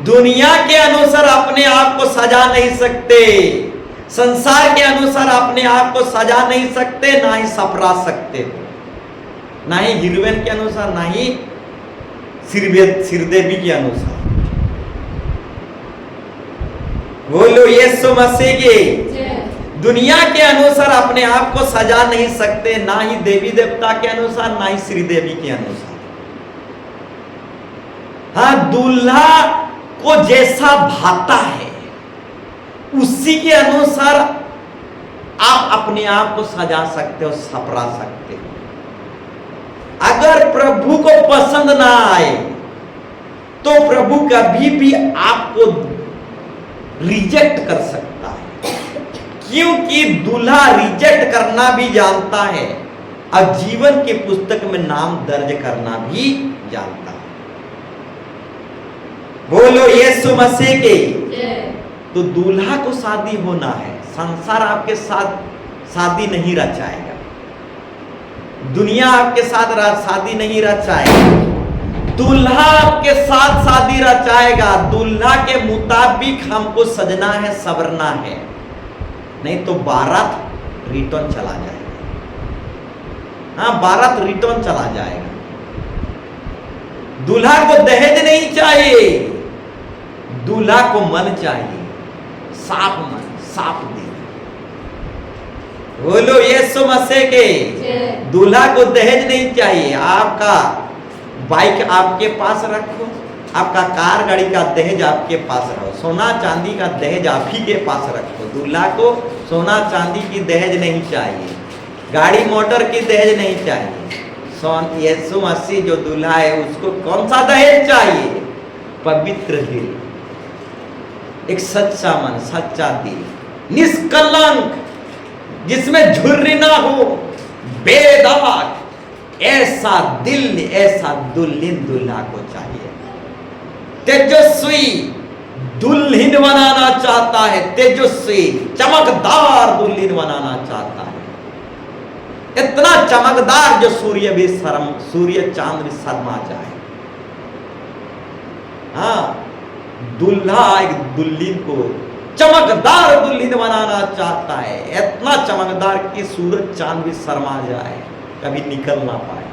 दुनिया के अनुसार अपने आप को सजा नहीं सकते, संसार के अनुसार अपने आप को सजा नहीं सकते, ना ही सपरा सकते हो, ना ही हीरोइन के अनुसार, ना ही श्रीदेवी के अनुसार। बोलो यीशु मसीह की। दुनिया के अनुसार अपने आप को सजा नहीं सकते, ना ही देवी देवता के अनुसार, ना ही श्रीदेवी के अनुसार। हाँ, दूल्हा को जैसा भाता है उसी के अनुसार आप अपने आप को सजा सकते हो, सपरा सकते हो। अगर प्रभु को पसंद ना आए तो प्रभु कभी भी आपको रिजेक्ट कर सकता है, क्योंकि दूल्हा रिजेक्ट करना भी जानता है और जीवन के पुस्तक में नाम दर्ज करना भी जानता है। बोलो यीशु मसीह के। तो दूल्हा को शादी होना है, संसार आपके साथ शादी नहीं रचाएगा, दुनिया आपके साथ शादी नहीं रचाएगा, दूल्हा आपके साथ शादी रचाएगा। दूल्हा के मुताबिक हमको सजना है, सवरना है, नहीं तो बारात रिटर्न चला जाएगा। हाँ, बारात रिटर्न चला जाएगा। दूल्हा को दहेज नहीं चाहिए, दूल्हा को मन चाहिए, साफ मन, साफ दिल। बोलो यीशु मसीह के। दूल्हा को दहेज नहीं चाहिए। आपका बाइक आपके पास रखो, आपका कार गाड़ी का दहेज आपके पास रखो, सोना चांदी का दहेज आप ही के पास रखो। दूल्हा को सोना चांदी की दहेज नहीं चाहिए, गाड़ी मोटर की दहेज नहीं चाहिए। यीशु मसीह जो दूल्हा है उसको कौन सा दहेज चाहिए? पवित्र दिल, एक सच्चा मन, सच्चा दिल, निष्कलंक, जिसमें झुर्री ना हो, बेदाग, ऐसा दिल, ऐसा दुल्हन दूल्हा को चाहिए। तेजस्वी दुल्हन बनाना चाहता है, तेजस्वी चमकदार दुल्हन बनाना चाहता है, इतना चमकदार जो सूर्य चांद भी शर्मा जाए। हाँ, दूल्हा एक दुल्हन को चमकदार दुल्हन बनाना चाहता है, इतना चमकदार कि सूरज चांद भी शर्मा जाए। कभी निकल ना पाए।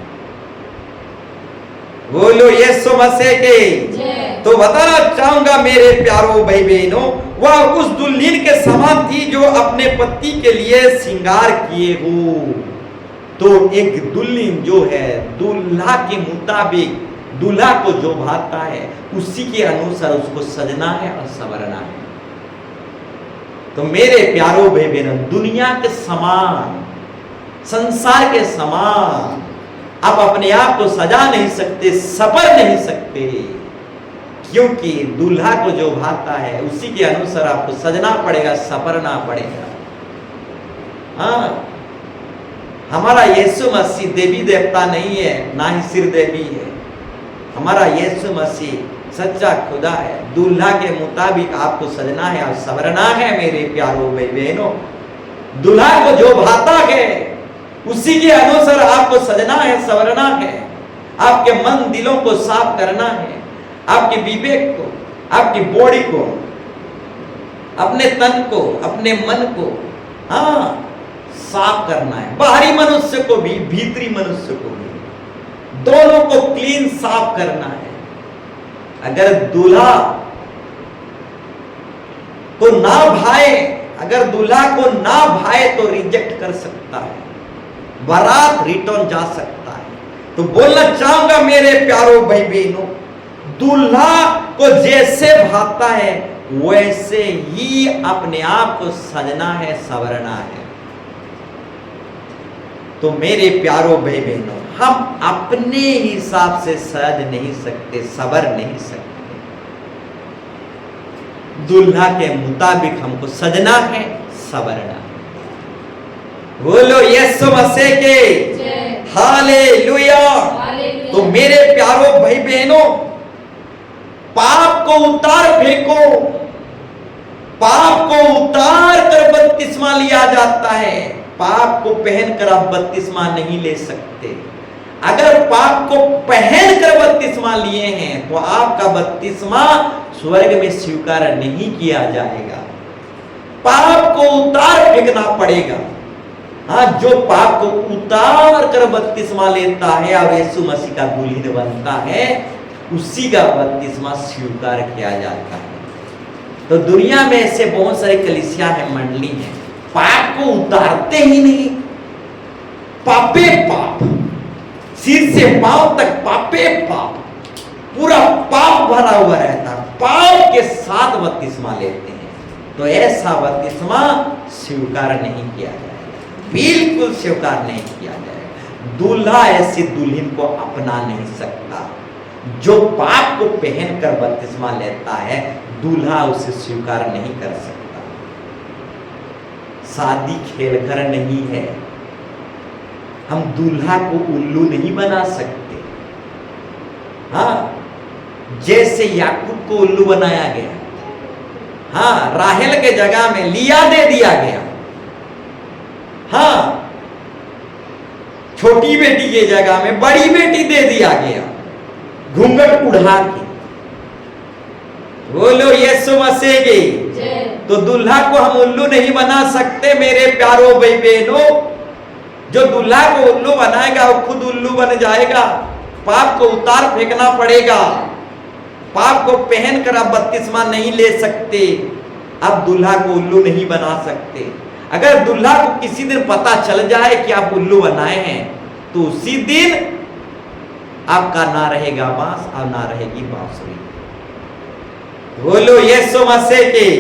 बोलो यीशु मसीह के। तो बताना चाहूंगा मेरे प्यारो भाई बहनों, वह उस दुल्हन के समान थी जो अपने पति के लिए श्रृंगार किए हो। तो एक दुल्हन जो है दूल्हा के मुताबिक, दूल्हा को जो भाता है उसी के अनुसार उसको सजना है और संवरना है। तो मेरे प्यारो भाई बहनों, दुनिया के समान, संसार के समान आप अपने आप को सजा नहीं सकते, सवर नहीं सकते, क्योंकि दूल्हा को जो भाता है उसी के अनुसार आपको सजना पड़ेगा, संवरना पड़ेगा। हाँ, हमारा यीशु मसीह देवी देवता नहीं है, ना ही सिर देवी है। हमारा यीशु मसीह सच्चा खुदा है। दूल्हा के मुताबिक आपको सजना है और संवरना है मेरे प्यारो भाई बहनों। दूल्हा को जो भाता है उसी के अनुसार आपको सजना है, संवरना है। आपके मन दिलों को साफ करना है, आपके विवेक को, आपकी बॉडी को, अपने तन को, अपने मन को, हाँ, साफ करना है। बाहरी मनुष्य को भी, भीतरी मनुष्य को भी, दोनों को क्लीन साफ करना है। अगर दूल्हा को ना भाए, अगर दूल्हा को ना भाए तो रिजेक्ट कर सकता है, बारात रिटर्न जा सकता है। तो बोलना चाहूंगा मेरे प्यारो भाई बहनों, दूल्हा को जैसे भाता है वैसे ही अपने आप को सजना है, संवरना है। तो मेरे प्यारो भाई बहनों, हम अपने हिसाब से सज नहीं सकते, संवर नहीं सकते। दूल्हा के मुताबिक हमको सजना है, संवरना है। बोलो यीशु मसीह के हालेलुया। तो मेरे प्यारो भाई बहनों, पाप को उतार फेंको, पाप को उतार कर बपतिस्मा लिया जाता है। पाप को पहनकर आप बपतिस्मा नहीं ले सकते। अगर पाप को पहनकर बपतिस्मा लिए हैं तो आपका बपतिस्मा स्वर्ग में स्वीकार नहीं किया जाएगा। पाप को उतार फेंकना पड़ेगा। हाँ, जो पाप को उतार कर बपतिस्मा लेता है और यीशु मसीह का दुल्हन बनता है, उसी का बपतिस्मा स्वीकार किया जाता है। तो दुनिया में ऐसे बहुत सारी कलीसिया है, मंडली है, पाप को उतारते ही नहीं। पापे पाप, सिर से पांव तक पापे पाप, पूरा पाप भरा हुआ रहता है, पाप के साथ बपतिस्मा लेते हैं। तो ऐसा बपतिस्मा स्वीकार नहीं किया जाएगा, बिल्कुल स्वीकार नहीं किया जाएगा। दूल्हा ऐसी दुल्हन को अपना नहीं सकता। जो पाप को पहनकर बपतिस्मा लेता है, दूल्हा उसे स्वीकार नहीं कर सकता। शादी खेल घर नहीं है। हम दूल्हा को उल्लू नहीं बना सकते। हाँ, जैसे याकूब को उल्लू बनाया गया, हाँ, राहेल के जगह में लिया दे दिया गया। हाँ, छोटी बेटी के जगह में बड़ी बेटी दे दिया गया, घूंघट उड़ा के। बोलो यीशु मसीह की। तो दूल्हा को हम उल्लू नहीं बना सकते मेरे प्यारो भाई बहनों। जो दूल्हा को उल्लू बनाएगा वो खुद उल्लू बन जाएगा। पाप को उतार फेंकना पड़ेगा। पाप को पहनकर आप बपतिस्मा नहीं ले सकते। आप दूल्हा को उल्लू नहीं बना सकते। अगर दूल्हा को किसी दिन पता चल जाए कि आप उल्लू बनाए हैं, तो उसी दिन आपका ना रहेगा बांस और ना रहेगी बांसुरी। बोलो यीशु मसीह की।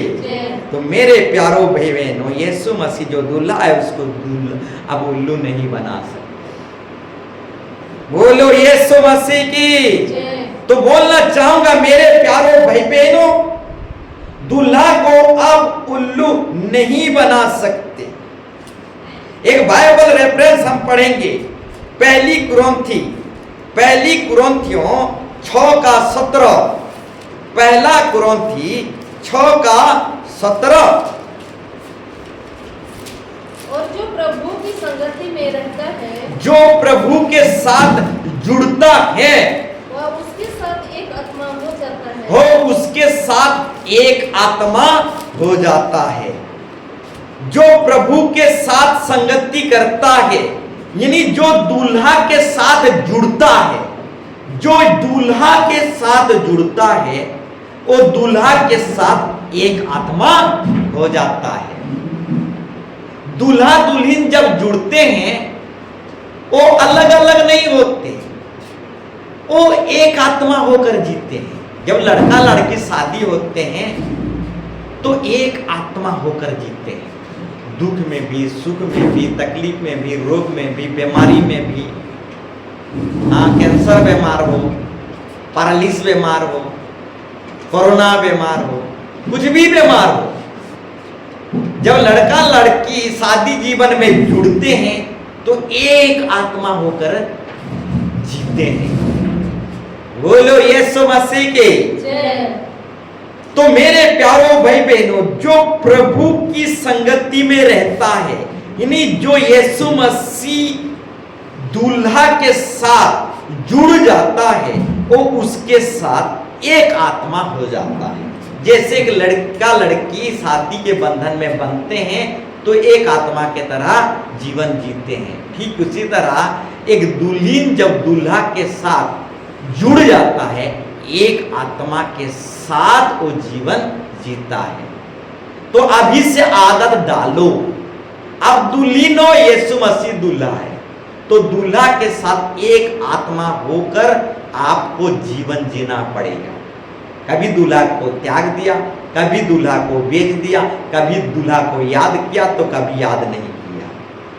तो मेरे प्यारो भाई बहनों, यीशु मसीह जो दूल्हा है उसको अब उल्लू नहीं बना सकते। बोलो यीशु मसीह की। तो बोलना चाहूंगा मेरे प्यारो भाई बहनों, दूल्हा को अब उल्लू नहीं बना सकते। एक बाइबल रेफरेंस हम पढ़ेंगे, पहली कुरिन्थियों 6:17। पहला कुरिन्थी 6:17। और जो प्रभु की संगति में रहता है, जो प्रभु के साथ जुड़ता है, वह उसके साथ एक आत्मा हो जाता है। वो उसके साथ एक आत्मा हो जाता है। जो प्रभु के साथ संगति करता है, यानी जो दूल्हा के साथ जुड़ता है, जो दूल्हा के साथ जुड़ता है, वो दूल्हा के साथ एक आत्मा हो जाता है। दूल्हा दुल्हन जब जुड़ते हैं वो अलग अलग नहीं होते, वो एक आत्मा होकर जीते हैं। जब लड़का लड़की शादी होते हैं तो एक आत्मा होकर जीते हैं, दुख में भी, सुख में भी, तकलीफ में भी, रोग में भी, बीमारी में भी। कैंसर बीमार हो, पैरालिसिस बीमार हो, कोरोना बीमार हो, कुछ भी बीमार हो, जब लड़का लड़की शादी जीवन में जुड़ते हैं तो एक आत्मा होकर जीते हैं। बोलो यीशु मसीह के। तो मेरे प्यारों भाई बहनों, जो प्रभु की संगति में रहता है, यानी जो यीशु मसीह दूल्हा के साथ जुड़ जाता है, वो उसके साथ एक आत्मा हो जाता है। जैसे एक लड़का लड़की शादी के बंधन में बनते हैं तो एक आत्मा के तरह जीवन जीते हैं, ठीक उसी तरह एक दुल्हन जब दूल्हा के साथ जुड़ जाता है, एक आत्मा के साथ वो जीवन जीता है। तो अभी से आदत डालो, अब दुल्हन हो, यीशु मसीह दूल्हा है, तो दूल्हा के साथ एक आत्मा होकर आपको जीवन जीना पड़ेगा। कभी दूल्हा को त्याग दिया, कभी दूल्हा को बेच दिया, कभी दूल्हा को याद किया तो कभी याद नहीं किया,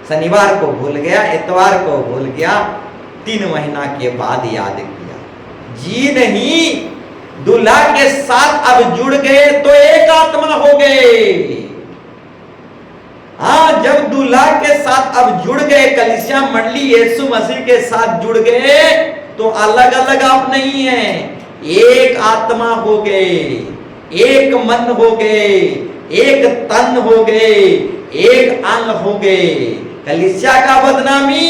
शनिवार को भूल गया, इतवार को भूल गया, 3 महीना के बाद याद किया। जी नहीं, दूल्हा के साथ अब जुड़ गए तो एक आत्मा हो गए। हाँ, जब दूल्हा के साथ अब जुड़ गए, कलीसिया मंडली यीशु मसीह के साथ जुड़ गए तो अलग अलग आप नहीं है, एक आत्मा हो गए, एक मन हो गए, एक तन हो गए, एक अंग हो गए। कलीसिया का बदनामी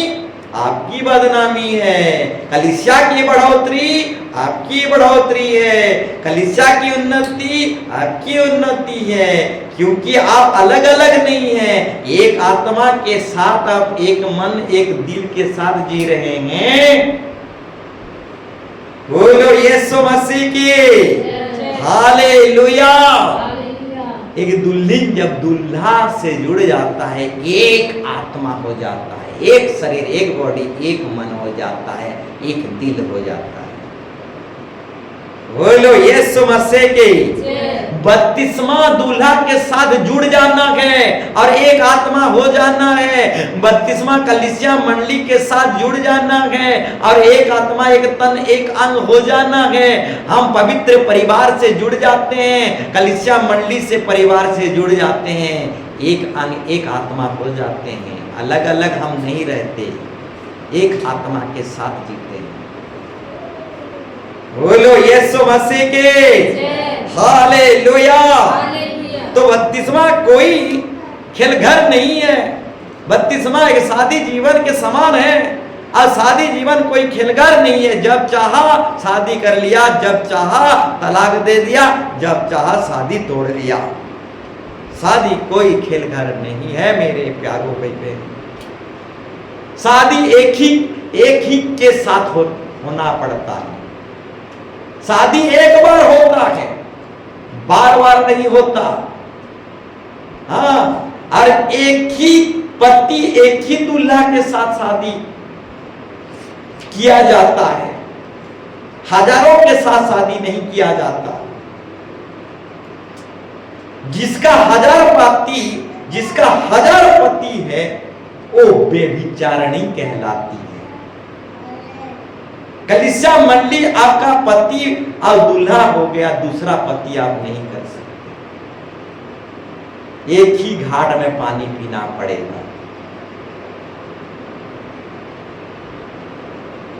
आपकी बदनामी है, कलीसिया की बढ़ोतरी आपकी बढ़ोतरी है, कलीसिया की उन्नति आपकी उन्नति है, क्योंकि आप अलग अलग नहीं हैं, एक आत्मा के साथ आप एक मन एक दिल के साथ जी रहे हैं। बोलो यीशु मसीह की हालेलुया। एक दुल्हन जब दूल्हा से जुड़ जाता है, एक आत्मा हो जाता है, एक शरीर, एक बॉडी, एक मन हो जाता है, एक दिल हो जाता है। बोलो यीशु मसीह के। 32वां दूल्हा के साथ जुड़ जाना है और एक आत्मा हो जाना है। 32वां कलीसिया मंडली के साथ जुड़ जाना है और एक आत्मा, एक तन, एक अंग हो जाना है। हम पवित्र परिवार से जुड़ जाते हैं, कलीसिया मंडली से परिवार से जुड़ जाते हैं, एक अंग, एक आत्मा हो जाते हैं। अलग अलग हम नहीं रहते, एक आत्मा के साथ जीते हैं। बोलो यीशु मसीह के हालेलुया। तो 32वां कोई खेलघर नहीं है, 32वां एक शादी जीवन के समान है। और शादी जीवन कोई खेलघर नहीं है, जब चाहा शादी कर लिया, जब चाहा तलाक दे दिया, जब चाहा शादी तोड़ लिया। शादी कोई खेलघर नहीं है मेरे प्यारों भाई बहन। शादी एक ही के साथ होना पड़ता है। शादी एक बार होता है, बार बार नहीं होता। हाँ, और एक ही पति, एक ही दूल्हा के साथ शादी किया जाता है, हजारों के साथ शादी नहीं किया जाता। जिसका हजार पति है वो बेविचारणी कहलाती है। कलीसिया मंडली आपका पति और दूल्हा हो गया, दूसरा पति आप नहीं कर सकते। एक ही घाट में पानी पीना पड़ेगा।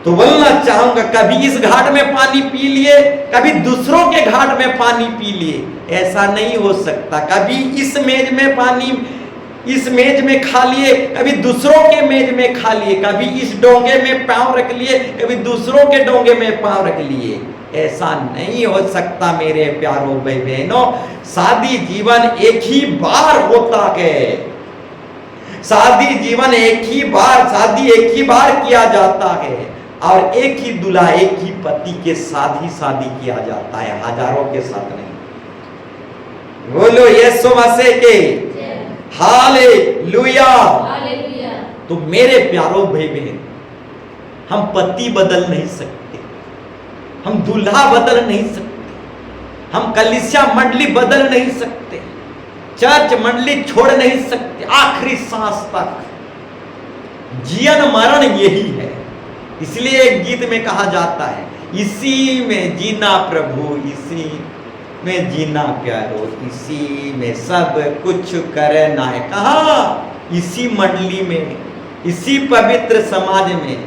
तो बोलना चाहूंगा, कभी इस घाट में पानी पी लिए, कभी दूसरों के घाट में पानी पी लिए, ऐसा नहीं हो सकता। कभी इस मेज में पानी, इस मेज में खा लिए, कभी दूसरों के मेज में खा लिए, कभी इस डोंगे में पांव रख लिए, कभी दूसरों के डोंगे में पांव रख लिए। ऐसा नहीं हो सकता मेरे प्यारों भाई बहनों। शादी जीवन एक ही बार होता है। शादी जीवन शादी एक ही बार किया जाता है और एक ही दूल्हा एक ही पति के साथ ही शादी किया जाता है, हजारों के साथ नहीं। बोलो यीशु मसीह के हालेलुया। तो मेरे प्यारो भाई बहन, हम पति बदल नहीं सकते, हम दूल्हा बदल नहीं सकते, हम कलीसिया मंडली बदल नहीं सकते, चर्च मंडली छोड़ नहीं सकते आखिरी सांस तक। जीवन मरण यही है। इसलिए एक गीत में कहा जाता है, इसी में जीना प्रभु, इसी में जीना प्यारो, इसी में सब कुछ करना है। कहाँ? इसी मंडली में, इसी पवित्र समाज में,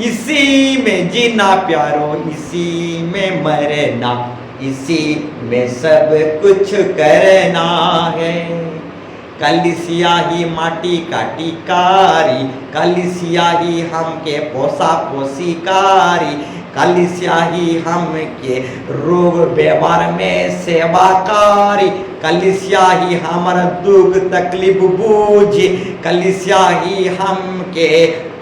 इसी में जीना प्यारो, इसी में मरना, इसी में सब कुछ करना है। कलिसिया ही माटी काटी कारी, कलिसिया ही हमके पोसा पोसीकारी, कलिसिया ही हमके रोग बीमार में सेवाकारी, कलिसिया ही हमारा दुख तकलीफ बूझे, कलिसिया ही हमके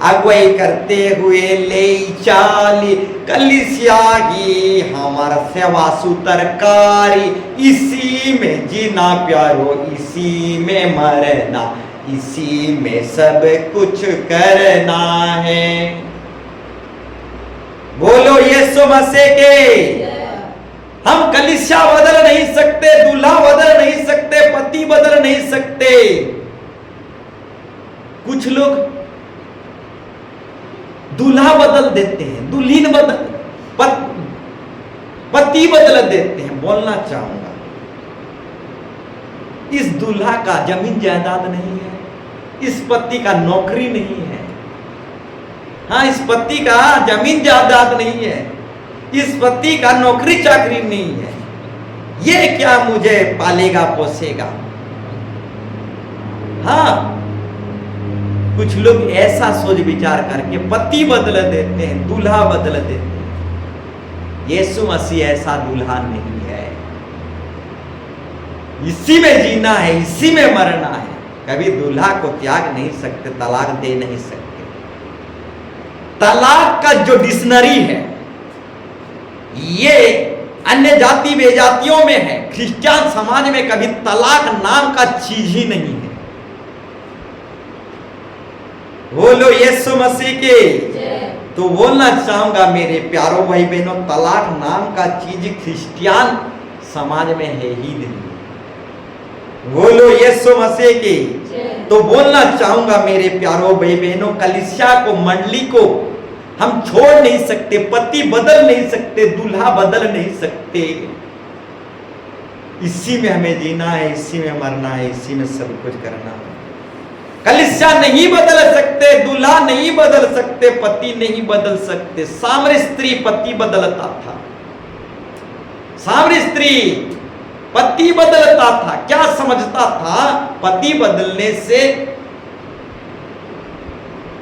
अगुवाई करते हुए ले चाली, कलिसिया ही हमारा सेवा सुतरकारी। इसी में जीना प्यारो, इसी में मरना, इसी में सब कुछ करना है। बोलो यीशु मसीह के। हम कलीसिया बदल नहीं सकते, दूल्हा बदल नहीं सकते, पति बदल नहीं सकते। कुछ लोग दूल्हा बदल देते हैं, दुल्हन पति बदल देते हैं। बोलना चाहूंगा, इस दूल्हा का जमीन जायदाद नहीं है, इस पति का नौकरी नहीं है, हाँ इस पति का जमीन जायदाद नहीं है, इस पति का नौकरी चाकरी नहीं है, ये क्या मुझे पालेगा पोसेगा। हाँ, कुछ लोग ऐसा सोच विचार करके पति बदल देते हैं, दूल्हा बदल देते हैं। यीशु मसीह ऐसा दूल्हा नहीं है। इसी में जीना है, इसी में मरना है। कभी दूल्हा को त्याग नहीं सकते, तलाक दे नहीं सकते। तलाक का जो डिक्शनरी है ये अन्य जाति बेजातियों में है, क्रिश्चियन समाज में कभी तलाक नाम का चीज ही नहीं है। बोलो यीशु मसीह के। तो बोलना चाहूंगा मेरे प्यारों भाई बहनों, तलाक नाम का चीज क्रिश्चियन समाज में है ही नहीं। बोलो यीशु मसीह के। तो बोलना चाहूंगा मेरे प्यारों भाई बहनों, कलीसिया को, मंडली को हम छोड़ नहीं सकते, पति बदल नहीं सकते, दूल्हा बदल नहीं सकते। इसी में हमें जीना है, इसी में मरना है, इसी में सब कुछ करना है। कलीसिया नहीं बदल सकते, दूल्हा नहीं बदल सकते, पति नहीं बदल सकते। सामरी स्त्री पति बदलता था, सामरी स्त्री पति बदलता था। क्या समझता था? पति बदलने से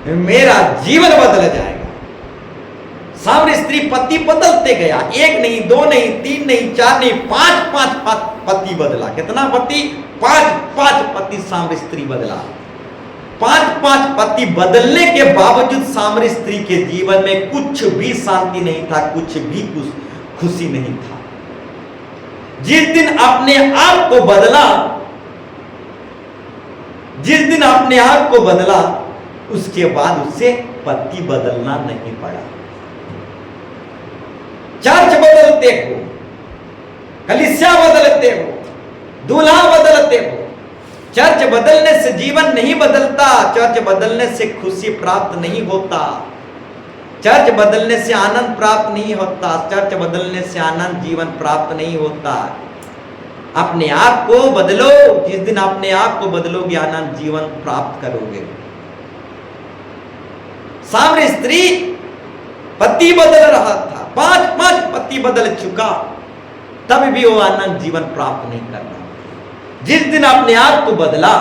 मेरा जीवन बदल जाएगा। सामरी स्त्री पति बदलते गया, एक नहीं, दो नहीं, तीन नहीं, चार नहीं, पांच पति बदला। कितना पति? पांच पति सामरी स्त्री बदला। पांच पति बदलने के बावजूद सामरी स्त्री के जीवन में कुछ भी शांति नहीं था, कुछ भी खुशी नहीं था। जिस दिन अपने आप को बदला, जिस दिन अपने आप को बदला, उसके बाद उसे पति बदलना नहीं पड़ा। चर्च बदलते हो, कलीसिया बदलते हो, दूल्हा बदलते हो। चर्च बदलने से जीवन नहीं बदलता, चर्च बदलने से खुशी प्राप्त नहीं होता, चर्च बदलने से आनंद प्राप्त नहीं होता, चर्च बदलने से आनंद जीवन प्राप्त नहीं होता। अपने आप को बदलो। जिस दिन अपने आप को बदलोगे, आनंद जीवन प्राप्त करोगे। सामरी स्त्री पति बदल रहा था, पांच पति बदल चुका, तब भी वो आनंद जीवन प्राप्त नहीं कर रहा। जिस दिन अपने आप को बदला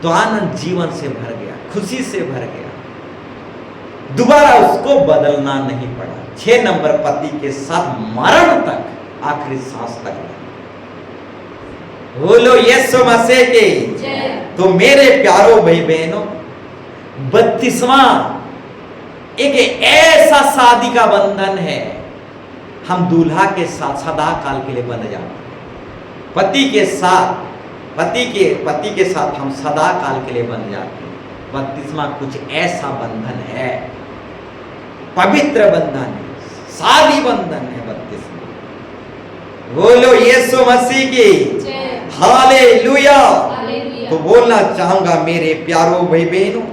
तो आनंद जीवन से भर गया, खुशी से भर गया, दोबारा उसको बदलना नहीं पड़ा। 6 नंबर पति के साथ मरण तक, आखिरी सांस तक। बोलो यीशु मसीह के। तो मेरे प्यारो भाई बहनों, 32वां एक ऐसा शादी का बंधन है, हम दूल्हा के साथ सदा काल के लिए बंध जाते हैं। पति के साथ हम सदा काल के लिए बंध जाते हैं। 32वां कुछ ऐसा बंधन है, पवित्र बंधन है, शादी बंधन है 32वां। बोलो यीशु मसीह की हालेलुया। तो बोलना चाहूंगा मेरे प्यारो भाई बहनों,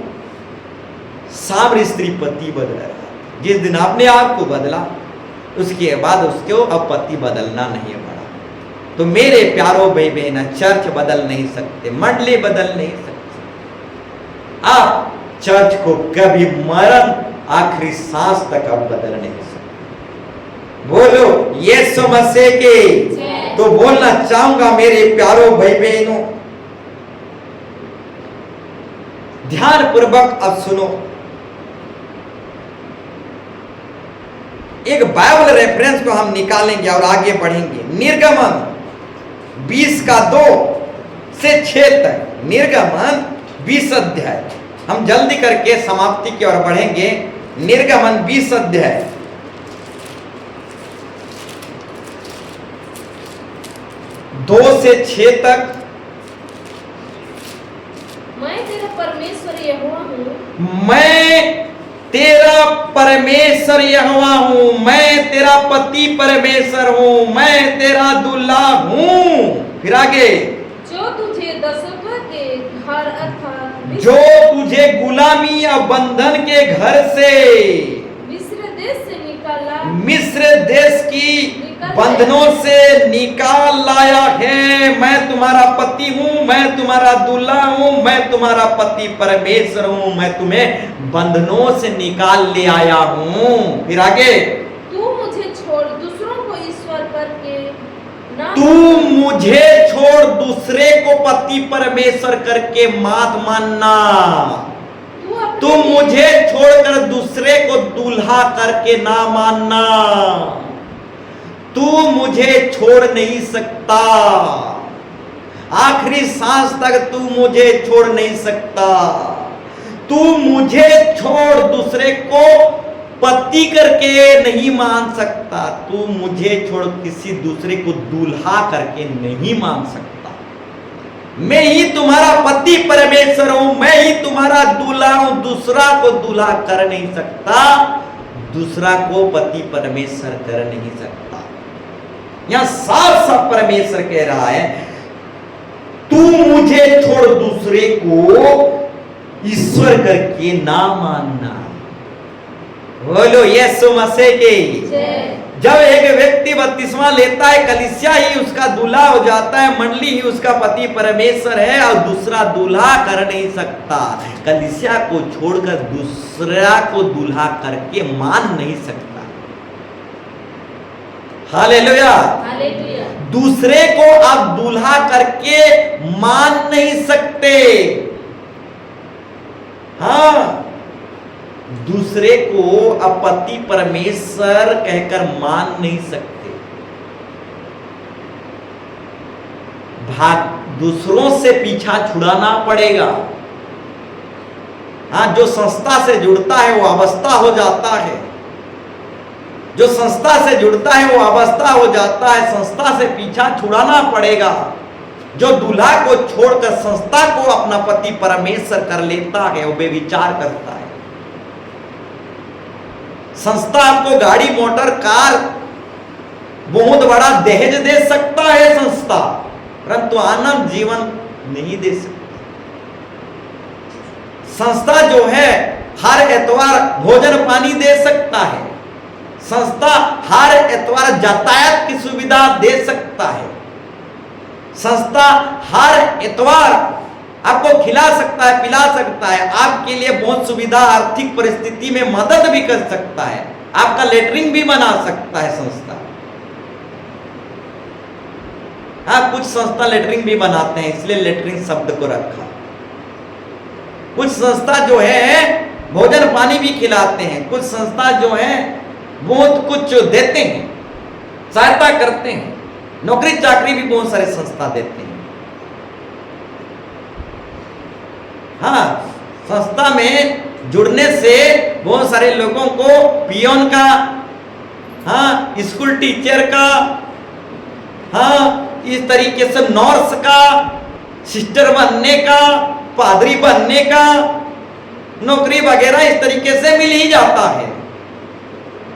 सामरी स्त्री पति बदल रहा है। जिस दिन आपने आप को बदला, उसके बाद उसको अब पति बदलना नहीं पड़ा। तो मेरे प्यारो भाई बहन, चर्च बदल नहीं सकते, मंडली बदल नहीं सकते, आप चर्च को कभी मरण आखिरी सांस तक आप बदल नहीं सकते। बोलो यीशु मसीह के। तो बोलना चाहूंगा मेरे प्यारो भाई बहनों, ध्यान पूर्वक अब सुनो। एक बाइबल रेफरेंस को हम निकालेंगे और आगे बढ़ेंगे। निर्गमन 20:2 से 6 तक, निर्गमन 20 अध्याय। हम जल्दी करके समाप्ति की ओर बढ़ेंगे। निर्गमन 20 अध्याय 2 से 6 तक। मैं तेरा परमेश्वर यहोवा हूँ। मैं तेरा परमेश्वर यहोवा हूं, मैं तेरा पति परमेश्वर हूं, मैं तेरा दूल्हा हूं। फिर आगे, जो तुझे दसों के घर अर्थात जो तुझे गुलामी या बंधन के घर से मिस्र देश से निकाला, मिस्र देश की बंधनों से निकाल लाया है, मैं तुम्हारा पति हूं, मैं तुम्हारा दूल्हा हूं, मैं तुम्हारा पति परमेश्वर हूं, मैं तुम्हें बंधनों से निकाल ले आया हूं। फिर आगे, तू मुझे छोड़ दूसरों को ईश्वर करके ना, तू मुझे छोड़ दूसरे को पति परमेश्वर करके मत मानना। तू मुझे छोड़कर दूसरे को दूल्हा करके ना मानना। तू मुझे छोड़ नहीं सकता, आखिरी सांस तक तू मुझे छोड़ नहीं सकता। तू मुझे छोड़ दूसरे को पति करके नहीं मान सकता। तू मुझे छोड़ किसी दूसरे को दूल्हा करके नहीं मान सकता। मैं ही तुम्हारा पति परमेश्वर हूं, मैं ही तुम्हारा दूल्हा हूं। दूसरा को दूल्हा कर नहीं सकता, दूसरा को पति परमेश्वर कर नहीं सकता। यहां साफ साफ परमेश्वर कह रहा है, तू मुझे छोड़ दूसरे को ईश्वर करके ना मानना। बोलो यीशु मसीह की। जब एक व्यक्ति 32वां लेता है, कलीसिया ही उसका दूल्हा हो जाता है, मंडली ही उसका पति परमेश्वर है, और दूसरा दूल्हा कर नहीं सकता। कलीसिया को छोड़कर दूसरा को दूल्हा करके मान नहीं सकता। हालेलुया। हालेलुया। दूसरे को आप दूल्हा करके मान नहीं सकते। हाँ, दूसरे को आप पति परमेश्वर कहकर मान नहीं सकते। भाग दूसरों से पीछा छुड़ाना पड़ेगा। हाँ, जो संस्था से जुड़ता है वो अवस्था हो जाता है। जो संस्था से जुड़ता है वो अवस्था हो जाता है। संस्था से पीछा छुड़ाना पड़ेगा। जो दूल्हा को छोड़कर संस्था को अपना पति परमेश्वर कर लेता है, वो बेविचार करता है। संस्था आपको गाड़ी, मोटर, कार, बहुत बड़ा दहेज दे सकता है संस्था, परंतु आनंद जीवन नहीं दे सकती। संस्था जो है हर एतवार भोजन पानी दे सकता है। संस्था हर एतवार यातायात की सुविधा दे सकता है। संस्था हर एतवार आपको खिला सकता है, पिला सकता है, आपके लिए बहुत सुविधा, आर्थिक परिस्थिति में मदद भी कर सकता है, आपका लेटरिन भी बना सकता है संस्था। हाँ, कुछ संस्था लेटरिन भी बनाते हैं, इसलिए लेटरिन शब्द को रखा। कुछ संस्था जो है भोजन पानी भी खिलाते हैं। कुछ संस्था जो है बहुत कुछ देते हैं, सहायता करते हैं। नौकरी चाकरी भी बहुत सारे संस्था देते हैं। संस्था में जुड़ने से बहुत सारे लोगों को पियोन का, हाँ, स्कूल टीचर का, हाँ, इस तरीके से नर्स का, सिस्टर बनने का, पादरी बनने का नौकरी वगैरह इस तरीके से मिल ही जाता है।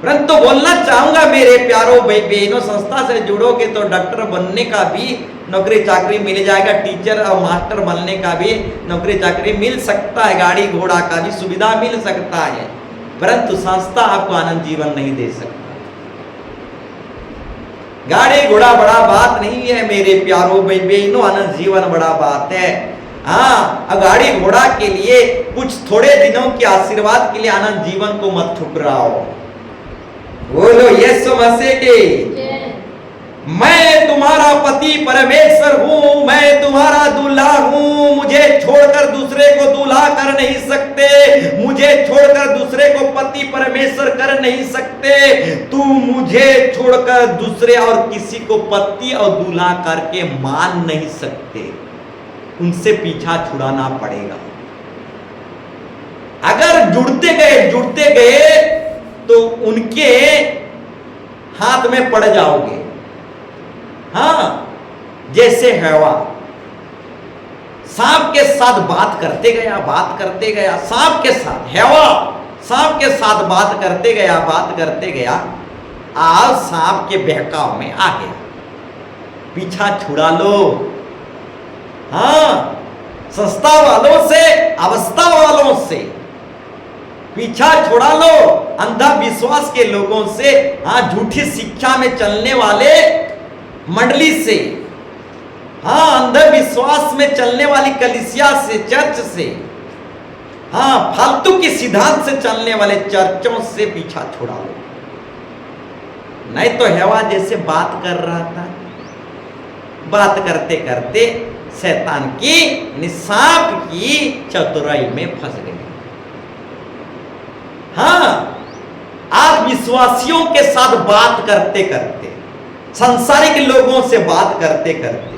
परंतु बोलना चाहूंगा मेरे प्यारों बहनों, संस्था से जुड़ोगे तो डॉक्टर बनने का भी नौकरी चाकरी मिल जाएगा, टीचर और मास्टर बनने का भी नौकरी चाकरी मिल सकता है, गाड़ी घोड़ा का भी सुविधा मिल सकता है, परंतु संस्था आपको आनंद जीवन नहीं दे सकता। गाड़ी घोड़ा बड़ा बात नहीं है मेरे प्यारों बहनों, आनंद जीवन बड़ा बात है। हाँ, अब गाड़ी घोड़ा के लिए कुछ थोड़े दिनों के आशीर्वाद के लिए आनंद जीवन को मत ठुकराओ। बोलो यीशु मसीह की। मैं तुम्हारा पति परमेश्वर हूं, मैं तुम्हारा दूल्हा हूं, मुझे छोड़कर दूसरे को दूल्हा कर नहीं सकते, मुझे छोड़कर दूसरे को पति परमेश्वर कर नहीं सकते, तू मुझे छोड़कर दूसरे और किसी को पति और दूल्हा करके मान नहीं सकते, उनसे पीछा छुड़ाना पड़ेगा। अगर जुड़ते गए तो उनके हाथ में पड़ जाओगे। हाँ, जैसे हवा सांप के साथ बात करते गया, सांप के साथ हवा सांप के साथ बात करते गया, आज सांप के बहकाव में आ गया, पीछा छुड़ा लो। हाँ, संस्था वालों से, अवस्था वालों से पीछा छुड़ा लो, अंधविश्वास के लोगों से, हाँ, झूठी शिक्षा में चलने वाले मंडली से, हाँ, अंधविश्वास में चलने वाली कलीसिया से, चर्च से, हाँ, फालतू के सिद्धांत से चलने वाले चर्चों से पीछा छुड़ा लो। नहीं तो हवा जैसे बात कर रहा था, बात करते करते शैतान की, सांप की चतुराई में फंस गए। हाँ, आप विश्वासियों के साथ बात करते करते, सांसारिक लोगों से बात करते करते,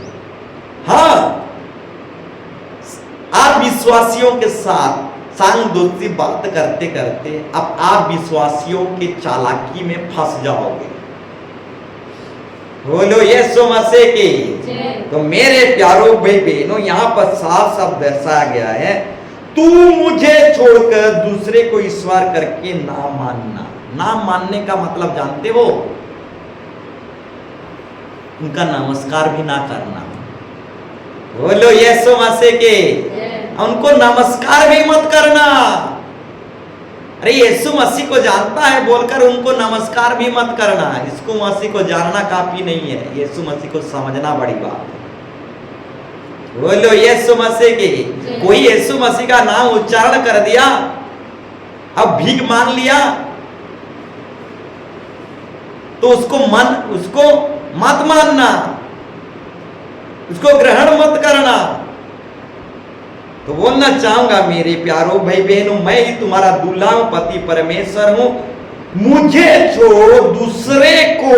हाँ, आप विश्वासियों के साथ सांग दोस्ती बात करते करते अब आप विश्वासियों के चालाकी में फंस जाओगे। बोलो यीशु मसीह की। तो मेरे प्यारों भाई बहनों, यहां पर साफ साफ दर्शाया गया है, तू मुझे छोड़कर दूसरे को ईश्वर करके ना मानना। ना मानने का मतलब जानते हो? उनका नमस्कार भी ना करना। बोलो यीशु मसीह के। उनको नमस्कार भी मत करना। अरे यीशु मसीह को जानता है बोलकर उनको नमस्कार भी मत करना। इसको मसीह को जानना काफी नहीं है, यीशु मसीह को समझना बड़ी बात है। बोलो यीशु मसीह की। कोई यीशु मसीह का नाम उच्चारण कर दिया, अब भीख मांग लिया, तो उसको मत मानना, उसको ग्रहण मत करना। तो बोलना चाहूंगा मेरे प्यारों भाई बहनों, मैं ही तुम्हारा दूल्हा हूं, पति परमेश्वर हूं, मुझे छोड़ दूसरे को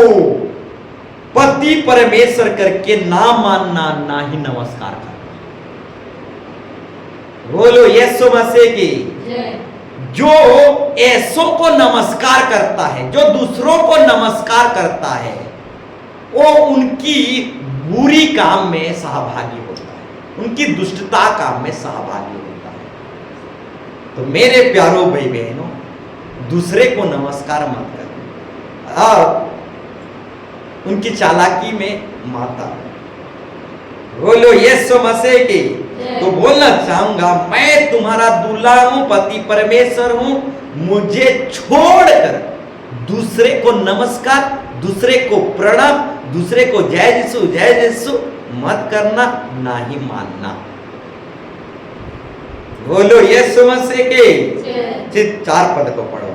पति परमेश्वर करके ना मानना, ना ही नमस्कार करना। बोलो यीशु मसीह की। जो ऐसों को नमस्कार करता है, जो दूसरों को नमस्कार करता है, वो उनकी बुरी काम में सहभागी होता है, उनकी दुष्टता काम में सहभागी होता है। तो मेरे प्यारों भाई बहनों, दूसरे को नमस्कार मत करो और उनकी चालाकी में माता। बोलो यीशु मसीह की। तो बोलना चाहूंगा, मैं तुम्हारा दूल्हा हूं, पति परमेश्वर हूं, मुझे छोड़कर दूसरे को नमस्कार, दूसरे को प्रणाम, दूसरे को जय यीशु मत करना, ना ही मानना। बोलो यीशु मसीह के। सिर्फ 4 पद को पढ़ो।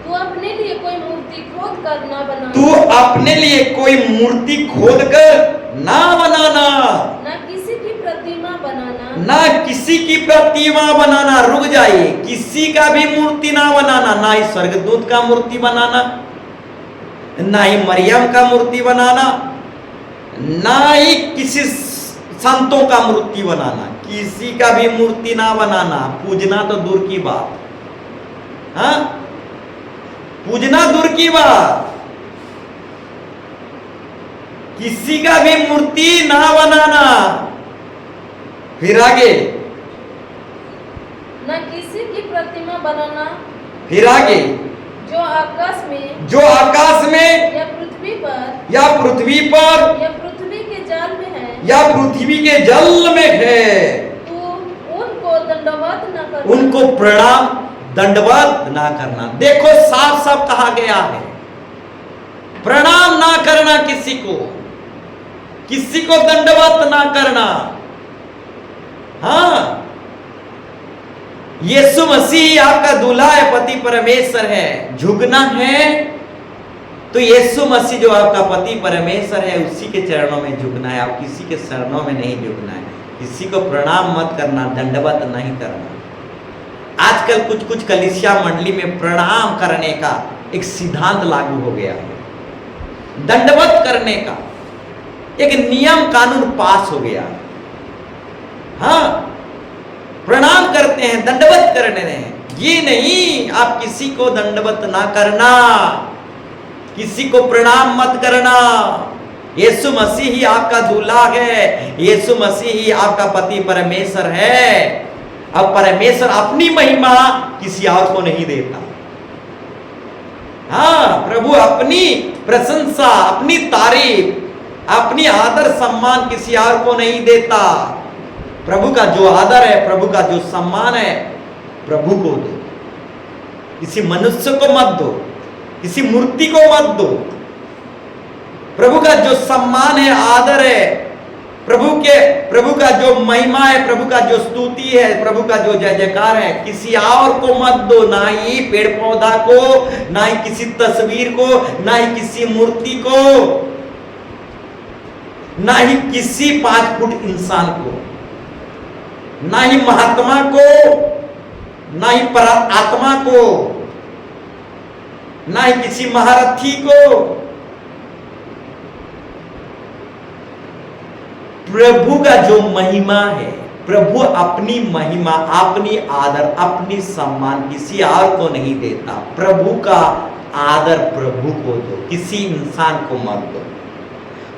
तू अपने लिए कोई मूर्ति खोद कर ना बनाना। तू अपने लिए कोई मूर्ति खोद कर ना बनाना। ना किसी की प्रतिमा बनाना। ना किसी की प्रतिमा बनाना। रुक जाइए, किसी का भी मूर्ति ना बनाना, ना ही स्वर्गदूत का मूर्ति बनाना, ना ही मरियम का मूर्ति बनाना, ना ही किसी संतों का मूर्ति बनाना। किसी का भी मूर्ति ना बनाना, पूजना तो दूर की बात। हाँ, पूजना दूर की बात, किसी का भी मूर्ति ना बनाना। फिर आगे, न किसी की प्रतिमा बनाना, फिर आगे, जो आकाश में जो आकाश में या पृथ्वी पर या पृथ्वी पर या पृथ्वी के जाल में है, या पृथ्वी के जल में है, तू उनको दंडवत न करना। उनको प्रणाम दंडवत ना करना। देखो साफ साफ कहा गया है, प्रणाम ना करना किसी को, किसी को दंडवत ना करना। हाँ, यीशु मसीह आपका दूल्हा है, पति परमेश्वर है। झुकना है तो यीशु मसीह जो आपका पति परमेश्वर है उसी के चरणों में झुकना है। आप किसी के चरणों में नहीं झुकना है, किसी को प्रणाम मत करना, दंडवत नहीं करना। आजकल कुछ कुछ कलीसिया मंडली में प्रणाम करने का एक सिद्धांत लागू हो गया है, दंडवत करने का एक नियम कानून पास हो गया। हाँ, प्रणाम करते हैं, दंडवत करने हैं, ये नहीं। आप किसी को दंडवत ना करना, किसी को प्रणाम मत करना। यीशु मसीह ही आपका दूल्हा है, यीशु मसीह ही आपका पति परमेश्वर है। अब परमेश्वर अपनी महिमा किसी और को नहीं देता। हाँ, प्रभु अपनी प्रशंसा, अपनी तारीफ, अपनी आदर सम्मान किसी और को नहीं देता। प्रभु का जो आदर है, प्रभु का जो सम्मान है, प्रभु को दो, किसी मनुष्य को मत दो, किसी मूर्ति को मत दो। प्रभु का जो सम्मान है, आदर है, प्रभु का जो महिमा है, प्रभु का जो स्तुति है, प्रभु का जो जय जयकार है, किसी और को मत दो। ना ही पेड़ पौधा को, ना ही किसी तस्वीर को, ना ही किसी मूर्ति को, ना ही किसी 5 फुट इंसान को, ना ही महात्मा को, ना ही आत्मा को, ना ही किसी महारथी को। प्रभु का जो महिमा है, प्रभु अपनी महिमा, अपनी आदर, अपनी सम्मान किसी और को नहीं देता। प्रभु का आदर प्रभु को दो, किसी इंसान को मत दो।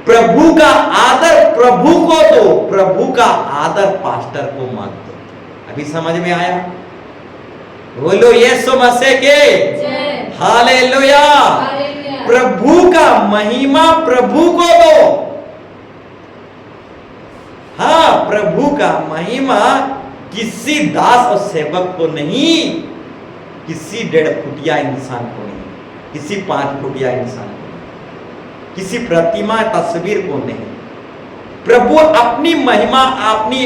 प्रभु का आदर प्रभु को दो, प्रभु का आदर पास्टर को मत दो। अभी समझ में आया? बोलो यीशु मसीह के जय, हालेलुया। हालेलुया। प्रभु का महिमा प्रभु को दो। हाँ, प्रभु का महिमा किसी दास और सेवक को नहीं, किसी 1.5 फुटिया इंसान को नहीं, किसी 5 फुटिया इंसान को नहीं, किसी प्रतिमा तस्वीर को नहीं। प्रभु अपनी महिमा, अपनी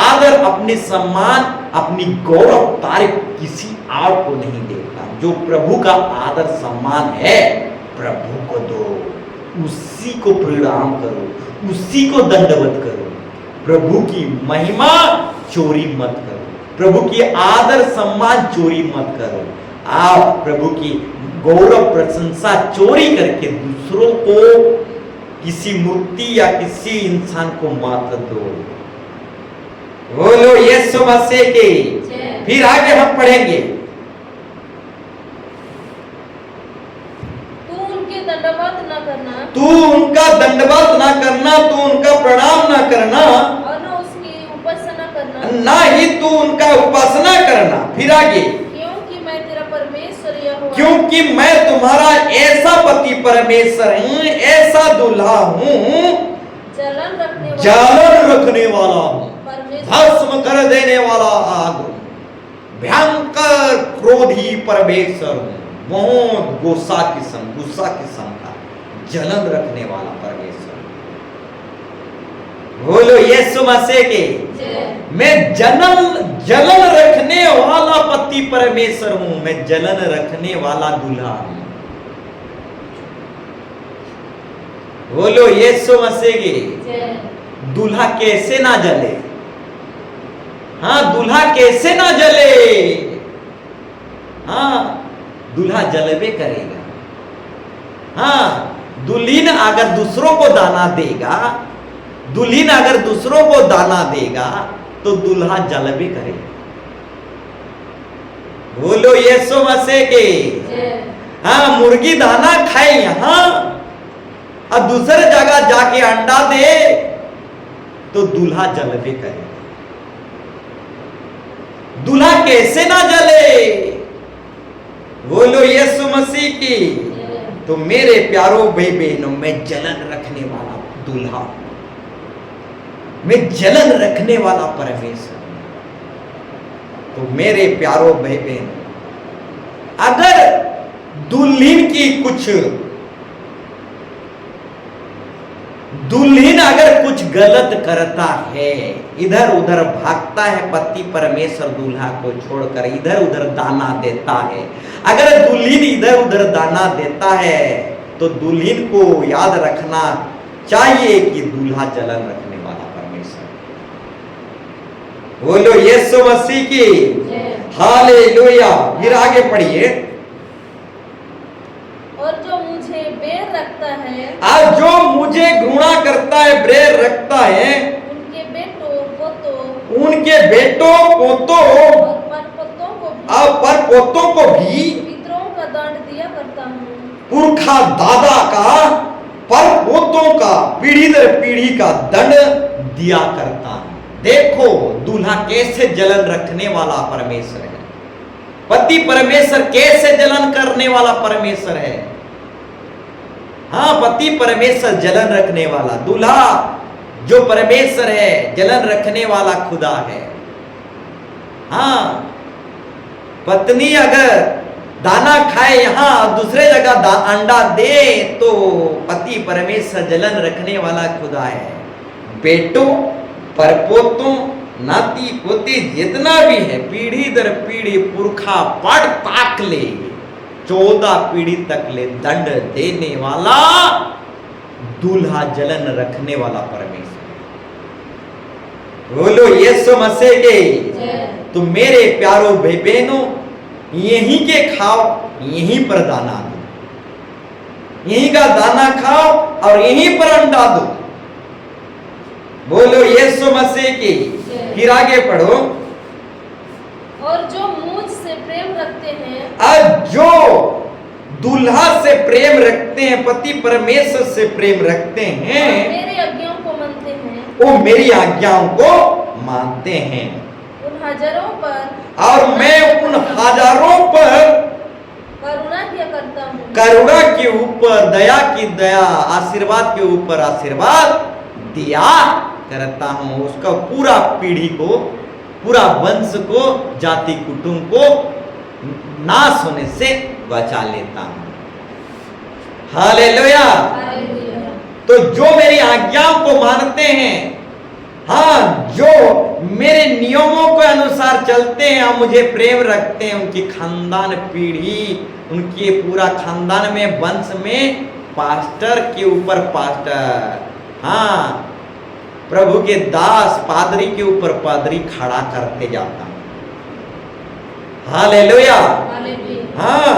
आदर, अपनी सम्मान, अपनी गौरव तारीफ किसी और को नहीं देता। जो प्रभु का आदर सम्मान है, प्रभु को दो, उसी को प्रणाम करो, उसी को दंडवत करो। प्रभु की महिमा चोरी मत करो, प्रभु की आदर सम्मान चोरी मत करो। आप प्रभु की गौरव प्रशंसा चोरी करके दूसरों को, किसी मूर्ति या किसी इंसान को मत दो। बोलो यीशु मसीह के। फिर आगे हम पढ़ेंगे, तू उनके दंडवत न करना, तू उनका दंडवत ना करना, तू उनका प्रणाम ना करना, और न उसकी उपासना करना, ना ही तू उनका उपासना करना। फिर आगे, क्योंकि मैं तेरा परमेश्वर यहोवा, क्योंकि मैं तुम्हारा ऐसा पति परमेश्वर हूँ, ऐसा दूल्हा हूँ, जलन रखने वाला हूँ, भस्म कर देने वाला आग हूँ, भयंकर क्रोधी परमेश्वर हूँ, बहुत गुस्सा किस्म का जलन रखने वाला परमेश्वर। बोलो यीशु मसीह के। मैं जलन रखने वाला पति परमेश्वर हूं, मैं जलन रखने वाला दूल्हा हूं। बोलो यीशु मसीह के। दूल्हा कैसे ना जले? हाँ, दूल्हा कैसे ना जले? हाँ, दूल्हा जलबे करेगा। हाँ, दुल्हीन अगर दूसरों को दाना देगा, दुल्हीन अगर दूसरों को दाना देगा, तो दूल्हा जलबे करे। बोलो यीशु मसीह के। हाँ, मुर्गी दाना खाए यहां और दूसरे जगह जाके अंडा दे तो दूल्हा जलबे करे। दूल्हा कैसे ना जले? बोलो यीशु मसीह की। तो मेरे प्यारो भाई बहनों, मैं जलन रखने वाला दूल्हा, मैं जलन रखने वाला परमेश्वर। तो मेरे प्यारो भाई बहन, अगर दुल्हन की कुछ दुल्हन अगर कुछ गलत करता है, इधर उधर भागता है, पति परमेश्वर दूल्हा को छोड़कर इधर उधर दाना देता है, अगर दुल्हन इधर उधर दाना देता है तो दुल्हन को याद रखना चाहिए कि दूल्हा जलन रखने वाला परमेश्वर। बोलो यीशु मसीह की। हालेलुया। फिर आगे पढ़िए। और जो मुझे बैर रखता है, आज जो मुझे घृणा करता है, बैर रखता है, उनके बेटों पोतों और परपोतों को भी पितरों का दंड दिया करता हूँ। पुरखा दादा का, परपोतों का, पीढ़ी दर पीढ़ी का दंड दिया करता हूं। देखो दूल्हा कैसे जलन रखने वाला परमेश्वर है, पति परमेश्वर कैसे जलन करने वाला परमेश्वर है। हाँ, पति परमेश्वर जलन रखने वाला, दूल्हा जो परमेश्वर है जलन रखने वाला खुदा है। हाँ, पत्नी अगर दाना खाए यहां दूसरे जगह अंडा दे तो पति परमेश्वर जलन रखने वाला खुदा है। बेटों, परपोतों, नाती पोती जितना भी है, पीढ़ी दर पीढ़ी पुरखा पढ़ ताक ले, 14 पीढ़ी तक ले दंड देने वाला दूल्हा जलन रखने वाला परमेश्वर। बोलो यीशु मसीह के। तो मेरे प्यारो भाई बहनों, यहीं के खाओ, यहीं पर दाना दो, यहीं का दाना खाओ और यहीं पर अंडा दो। बोलो यीशु मसीह की। फिर आगे पढ़ो। और जो मुझ से प्रेम रखते हैं, आज जो दूल्हा से प्रेम रखते हैं, पति परमेश्वर से प्रेम रखते हैं, मेरी आज्ञाओं को मानते हैं, वो मेरी आज्ञाओं को मानते हैं, उन हजारों पर, और मैं उन हजारों पर करुणा किया करता हूँ, करुणा के ऊपर दया की दया, आशीर्वाद के ऊपर आशीर्वाद दिया करता हूं। उसका पूरा पीढ़ी को, पूरा वंश को, जाति कुटुंब को नाश होने से बचा लेता हूं। हालेलुया। तो जो मेरी आज्ञाओं को मानते हैं, हाँ, जो मेरे नियमों के अनुसार चलते हैं और मुझे प्रेम रखते हैं, उनकी खानदान पीढ़ी, उनके पूरा खानदान में, वंश में पास्टर के ऊपर पास्टर, हाँ, प्रभु के दास पादरी के ऊपर पादरी खड़ा करते जाता हूं। हालेलुया। हाँ,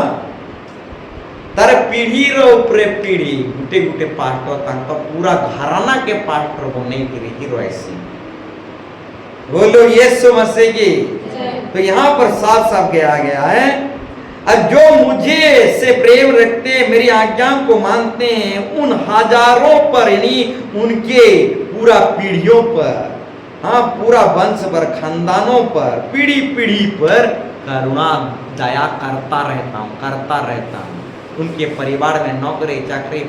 तर पीढ़ी रो ऊपरे पीढ़ी गुटे गुटे पास्टर तक तो पूरा घराना के पास्टर होने की रही रो ऐसी। बोलो यीशु मसीह की। तो यहाँ पर साफ साफ कहा गया है, अब जो मुझे से प्रेम रखते हैं, मेरी आज्ञाओं को मानते हैं, उन हजारों पर, यानी उनके पूरा पीढ़ियों पर, हाँ, पूरा वंश पर, खानदानों पर, पीढ़ी पीढ़ी पर करुणा दया करता रहता हूँ, करता रहता हूँ। उनके परिवार में नौकरी चाकरी,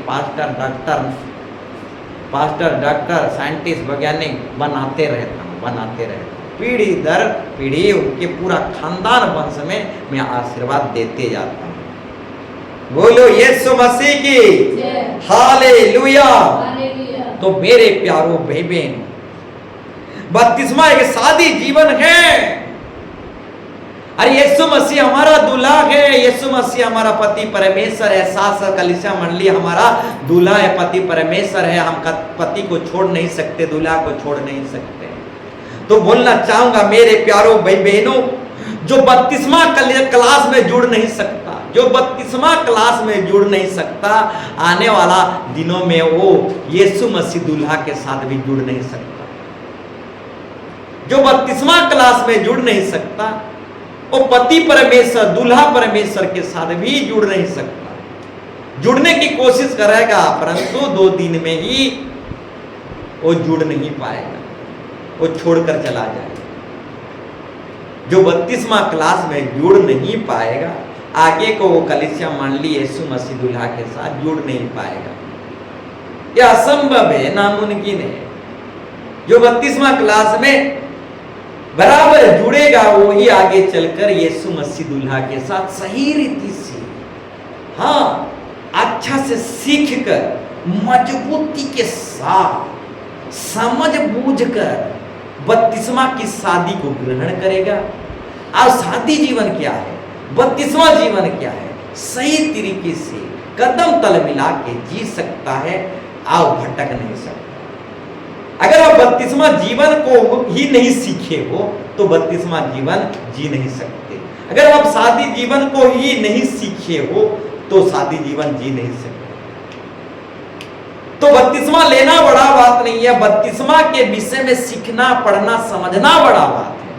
पास्टर डॉक्टर साइंटिस्ट वैज्ञानिक बनाते रहता हूँ, बनाते रहता हूँ। पीढ़ी दर पीढ़ी उनके पूरा खानदान वंश में मैं आशीर्वाद देते जाता हूँ। बोलो यीशु मसीह की। हालेलुया। तो मेरे प्यारो भाई बहन, बपतिस्मा एक शादी जीवन है। अरे यीशु मसीह हमारा दूल्हा है, यीशु मसीह हमारा पति परमेश्वर है। सास कलीसिया मंडली हमारा दूल्हा है, पति परमेश्वर है। हम पति को छोड़ नहीं सकते, दूल्हा को छोड़ नहीं सकते। तो बोलना चाहूंगा मेरे प्यारो भाई बहनों, जो बपतिस्मा क्लास में जुड़ नहीं सकता, जो बपतिस्मा क्लास में जुड़ नहीं सकता, आने वाला दिनों में वो यीशु मसीह दूल्हा के साथ भी जुड़ नहीं सकता। जो 32वां क्लास में जुड़ नहीं सकता, वो पति परमेश्वर, दूल्हा परमेश्वर के साथ भी जुड़ नहीं सकता। जुड़ने की कोशिश करेगा, परंतु 2 दिन में ही वो जुड़ नहीं पाएगा, वो छोड़कर चला जाएगा। जो 32वां क्लास में जुड़ नहीं पाएगा, आगे को वो कलीसिया मंडली यीशु मसीह दूल्हा के साथ जुड़ नहीं पाएगा। यह असंभव है, नामुमकिन है। जो 32वां क्लास में बराबर जुड़ेगा, वो ही आगे चलकर यीशु मसीह दूल्हा के साथ सही रीति से, हाँ, अच्छा से सीख कर मजबूती के साथ समझ बूझ कर 32वां की शादी को ग्रहण करेगा। और शादी जीवन क्या है, 32वां जीवन क्या है, सही तरीके से कदम तल मिला के जी सकता है और भटक नहीं सकता। अगर आप 32वां जीवन को ही नहीं सीखे हो तो 32वां जीवन जी नहीं सकते। अगर आप शादी जीवन को ही नहीं सीखे हो तो शादी जीवन जी नहीं सकते। तो 32वां लेना बड़ा बात नहीं है, 32वां के विषय में सीखना, पढ़ना, समझना बड़ा बात है।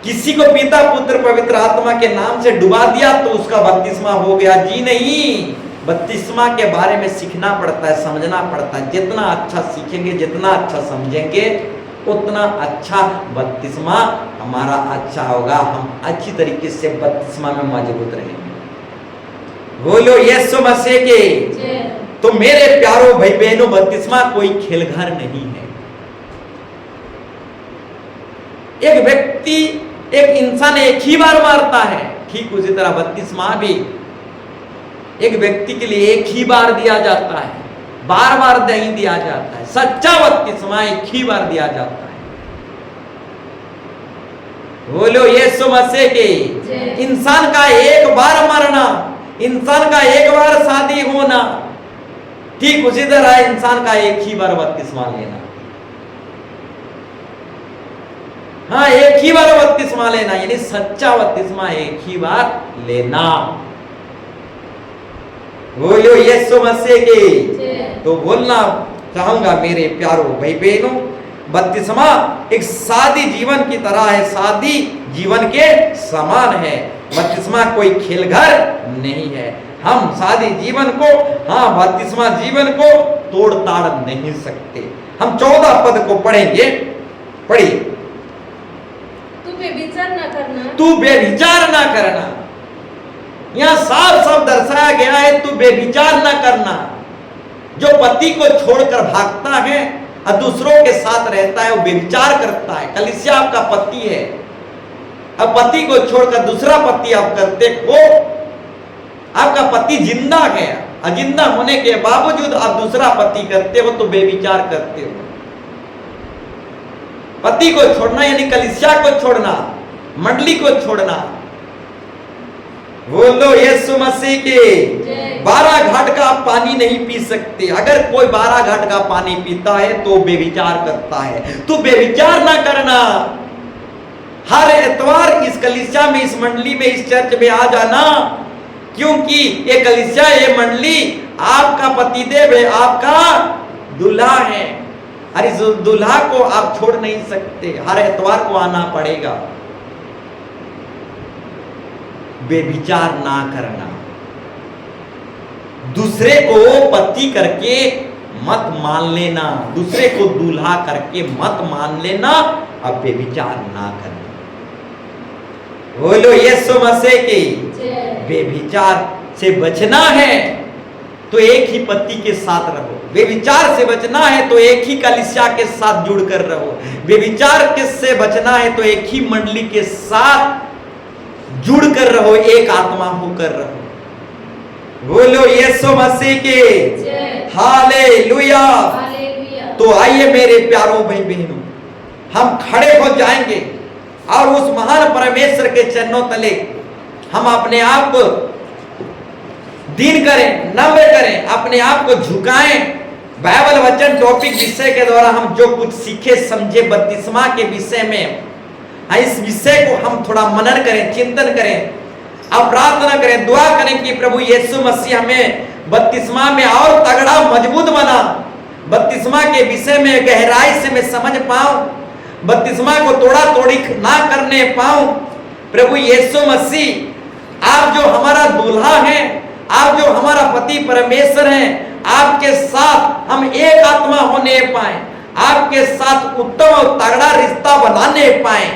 किसी को पिता पुत्र पवित्र आत्मा के नाम से डुबा दिया तो उसका 32वां हो गया, जी नहीं। 32वां के बारे में सीखना पड़ता है, समझना पड़ता है। जितना अच्छा सीखेंगे, जितना अच्छा समझेंगे, उतना अच्छा 32वां हमारा अच्छा होगा। हम अच्छी तरीके से 32वां में मजबूत रहेंगे। बोलो यीशु मसीह के। तो मेरे प्यारो भाई बहनों, 32वां कोई खेलघर नहीं है। एक व्यक्ति, एक इंसान एक ही बार मारता है, ठीक उसी तरह 32वां भी एक व्यक्ति के लिए एक ही बार दिया जाता है, बार बार नहीं दिया जाता है। सच्चा 32वां एक ही बार दिया जाता है। बोलो यीशु मसीह के। इंसान का एक बार मरना, इंसान का एक बार शादी होना, ठीक उसी तरह इंसान का एक ही बार 32वां लेना। हाँ, एक ही बार 32वां लेना, यानी सच्चा 32वां एक ही बार लेना। बोलो यीशु मसीह के। तो बोलना चाहूंगा मेरे प्यारो भाई बहनों, 32वां एक शादी जीवन की तरह है, शादी जीवन के समान है। 32वां कोई खेलघर नहीं है। हम शादी जीवन को, हाँ, 32वां जीवन को तोड़ ताड़ नहीं सकते। हम 14 पद को पढ़ेंगे, पढ़िए। तू बेविचार ना करना, तू बेविचार ना करना। यहां साफ साफ दर्शाया गया है, तू बेविचार ना करना। जो पति को छोड़कर भागता है और दूसरों के साथ रहता है, वो बेविचार करता है। कलीसिया आपका पति है, अब पति को छोड़कर दूसरा पति आप करते हो, आपका पति जिंदा है, अजिंदा होने के बावजूद आप दूसरा पति करते हो, तो बेविचार करते हो। पति को छोड़ना यानी कलीसिया को छोड़ना, मंडली को छोड़ना। बोलो यीशु मसीह के। 12 घाट का आप पानी नहीं पी सकते। अगर कोई 12 घाट का पानी पीता है तो बेविचार करता है। तो बेविचार ना करना। हर एतवार इस कलीसिया में, इस मंडली में, इस चर्च में आ जाना, क्योंकि ये कलीसिया, ये मंडली आपका पतिदेव है, आपका दूल्हा है। और इस दूल्हा को आप छोड़ नहीं सकते, हर एतवार को आना पड़ेगा। बेविचार ना करना। दूसरे को पति करके मत मान लेना, दूसरे को दूल्हा करके मत मान लेना, अब बेविचार ना करना। बोलो यीशु मसीह की। बेविचार से बचना है तो एक ही पति के साथ रहो। बेविचार से बचना है तो एक ही कलीसिया के साथ जुड़कर रहो। बेविचार से बचना है तो एक ही मंडली के साथ जुड़कर रहो, एक आत्मा होकर रहो। बोलो यीशु मसीह के। हालेलुया। तो आइए मेरे प्यारों भाई बहनों, हम खड़े हो जाएंगे और उस महान परमेश्वर के चरणों तले हम अपने आप को दीन करें, नम्र करें, अपने आप को झुकाएं। बाइबल वचन टॉपिक विषय के द्वारा हम जो कुछ सीखे समझे 32वां के विषय में, इस विषय को हम थोड़ा मनन करें, चिंतन करें और प्रार्थना करें, दुआ करें कि प्रभु यीशु मसीह हमें 32वां में और तगड़ा मजबूत बना, बपतिस्मा के विषय में गहराई से मैं समझ पाऊं, बपतिस्मा को तोड़ा तोड़ी ना करने पाऊं। प्रभु यीशु मसीह, आप जो हमारा दूल्हा है, आप जो हमारा पति परमेश्वर है, आपके साथ हम एक आत्मा होने पाए, आपके साथ उत्तम और तगड़ा रिश्ता बनाने पाए,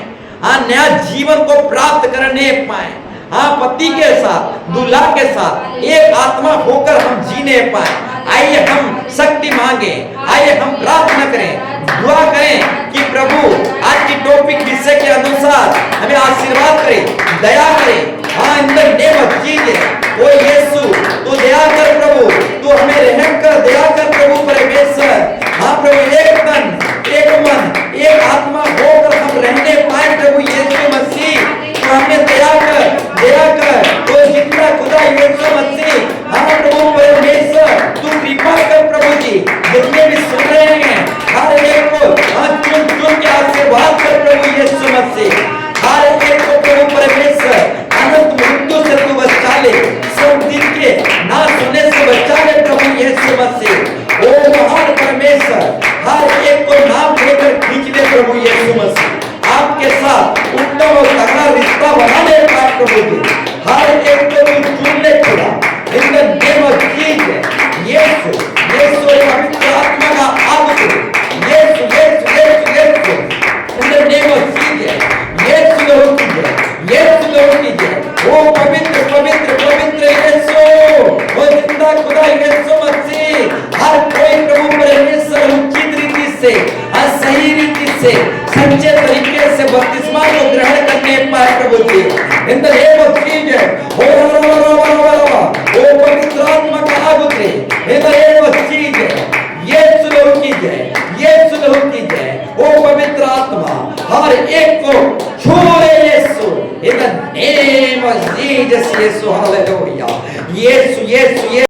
हाँ, नया जीवन को प्राप्त करने पाए, हाँ, पति के साथ, दूल्हा के साथ एक आत्मा होकर हम जीने पाए। आइए हम शक्ति मांगे, आइए हम प्रार्थना करें, दुआ करें कि प्रभु आज की टॉपिक विषय के अनुसार हमें आशीर्वाद करे, दया करे। हाँ, in the name of Jesus, ओ यीशु, तू दया कर प्रभु, तू हमें रहम कर, दया कर प्रभु परमेश्वर। हाँ प्रभु, एक तन, एक मन, एक आत्मा होकर हम रहने पाए प्रभु यीशु मसीह, तू हमें दया कर, दया कर, ओ जिंदा खुदा यीशु मसीह। हाँ प्रभु परमेश्वर, तू कृपा कर प्रभु जी, जितने भी सुन रहे हैं हर एक को चुन चुन के आशीर्वाद कर प्रभु यीशु मसीह। हर एक को प्रभु परमेश्वर अनंत मृत्यु से तू बचा ले, सब दिन के ना सुनने से बचा ले प्रभु यीशु मसीह। ओ महान परमेश्वर, हर एक को नाम लेकर खींच ले प्रभु यीशु मसीह, आपके साथ उत्तम और तगड़ा रिश्ता बनाने का प्रभु जी। हर एक को तू चुन ले खुदा, in the name of Jesus. Yeshu, Yeshu पवित्र आत्मा का आगमन, Yeshu, Yeshu, Yeshu, Yeshu, in the name of Jesus. Yeshu लोगों की जय, यीशु लोगों की जय। ओ पवित्र पवित्र पवित्र यीशु, ओ जिंदा खुदा यीशु मसीह, हर कोई प्रभु परमेश्वर उचित रीति से, सही रीति से, सच्चे तरीके से बपतिस्मा को ग्रहण करने पाए प्रभु जी। In the name of Jesus, ओ पवित्र आत्मा का आगमन, in the name of Jesus. Yeshu लोगों की जय, यीशु लोगों की जय। ओ पवित्र आत्मा हर एक को छू ले Yeshu, in the name of Jesus. Yeshu, hallelujah. Yeshu, Yeshu, Yeshu.